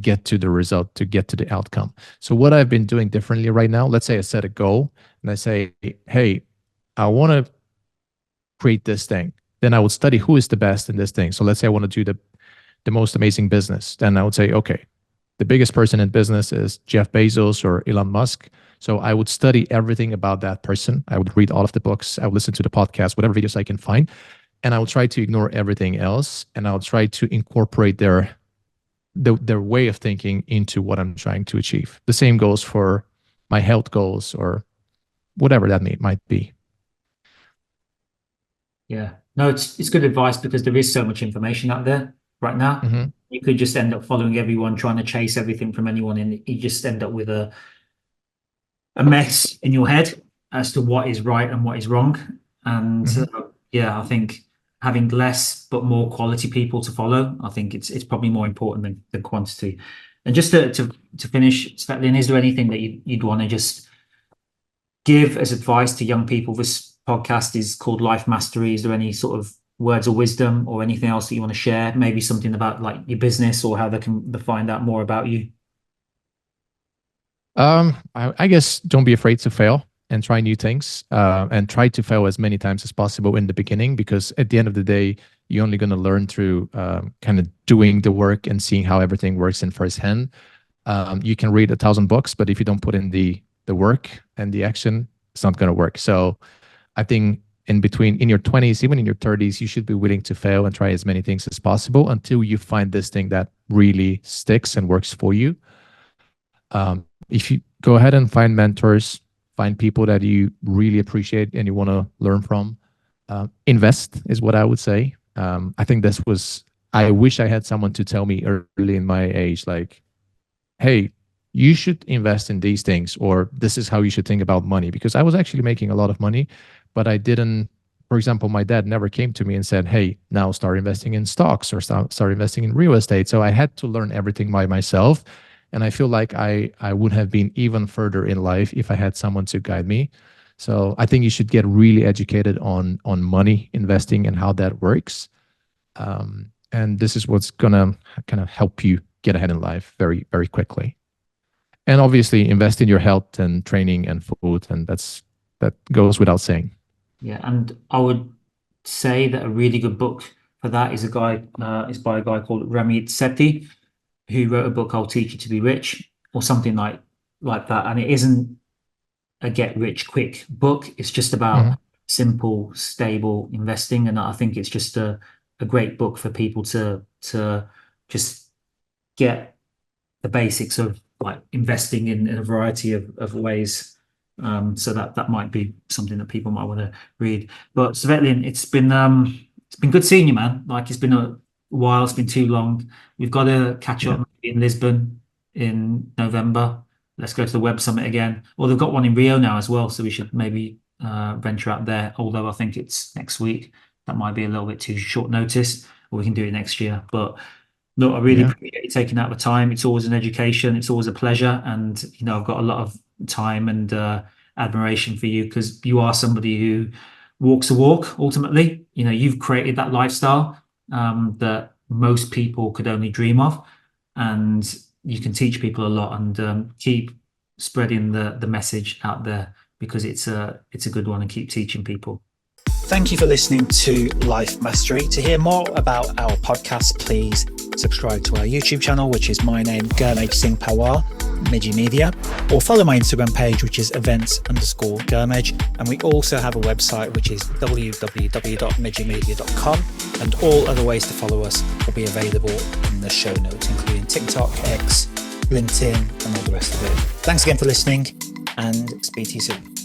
Speaker 2: get to the result, to get to the outcome. So what I've been doing differently right now, let's say I set a goal and I say, hey, I want to create this thing. Then I would study who is the best in this thing. So let's say I want to do the most amazing business. Then I would say, okay, the biggest person in business is Jeff Bezos or Elon Musk. So I would study everything about that person. I would read all of the books. I would listen to the podcast, whatever videos I can find. And I would try to ignore everything else. And I would try to incorporate their way of thinking into what I'm trying to achieve. The same goes for my health goals or whatever that might be.
Speaker 1: Yeah. No, it's good advice because there is so much information out there right now.
Speaker 2: Mm-hmm.
Speaker 1: You could just end up following everyone, trying to chase everything from anyone, and you just end up with a mess in your head as to what is right and what is wrong. And
Speaker 2: Mm-hmm.
Speaker 1: yeah, I think having less but more quality people to follow, I think it's probably more important than quantity. And just to finish, Svetlin, is there anything that you'd want to just give as advice to young people? This podcast is called Life Mastery. Is there any sort of words of wisdom or anything else that you want to share? Maybe something about like your business or how they find out more about you.
Speaker 2: I guess don't be afraid to fail and try new things, and try to fail as many times as possible in the beginning, because at the end of the day, you're only going to learn through kind of doing the work and seeing how everything works in firsthand. You can read 1,000 books, but if you don't put in the work and the action, it's not going to work. So I think in your 20s, even in your 30s, you should be willing to fail and try as many things as possible until you find this thing that really sticks and works for you. If you go ahead and find mentors, find people that you really appreciate and you want to learn from, invest is what I would say. I think I wish I had someone to tell me early in my age, like, hey, you should invest in these things, or this is how you should think about money. Because I was actually making a lot of money, but I didn't, for example, my dad never came to me and said, hey, now start investing in stocks or start investing in real estate. So I had to learn everything by myself. And I feel like I would have been even further in life if I had someone to guide me. So I think you should get really educated on money investing and how that works. And this is what's gonna kind of help you get ahead in life very, very quickly. And obviously invest in your health and training and food, and that goes without saying.
Speaker 1: Yeah, and I would say that a really good book for that is by a guy called Ramit Sethi, who wrote a book, I'll Teach You to Be Rich, or something like that. And it isn't a get rich quick book. It's just about simple, stable investing. And I think it's just a great book for people to just get the basics of like investing in a variety of ways. So that might be something that people might want to read. But Svetlin, it's been good seeing you, man. Like, it's been a while, it's been too long. We've got to catch up in Lisbon in November. Let's go to the Web Summit again. Or they've got one in Rio now as well, so we should maybe venture out there, although I think it's next week. That might be a little bit too short notice, or we can do it next year. But look, I really appreciate you taking out the time. It's always an education. It's always a pleasure. And, I've got a lot of time and admiration for you, because you are somebody who walks the walk, ultimately. You've created that lifestyle that most people could only dream of. And you can teach people a lot, and keep spreading the message out there, because it's a good one, and keep teaching people. Thank you for listening to Life Mastery. To hear more about our podcast, please subscribe to our YouTube channel, which is my name, Gurmej Singh Pawar, Miji Media, or follow my Instagram page, which is events_Gurmej. And we also have a website, which is www.mijimedia.com. And all other ways to follow us will be available in the show notes, including TikTok, X, LinkedIn, and all the rest of it. Thanks again for listening, and speak to you soon.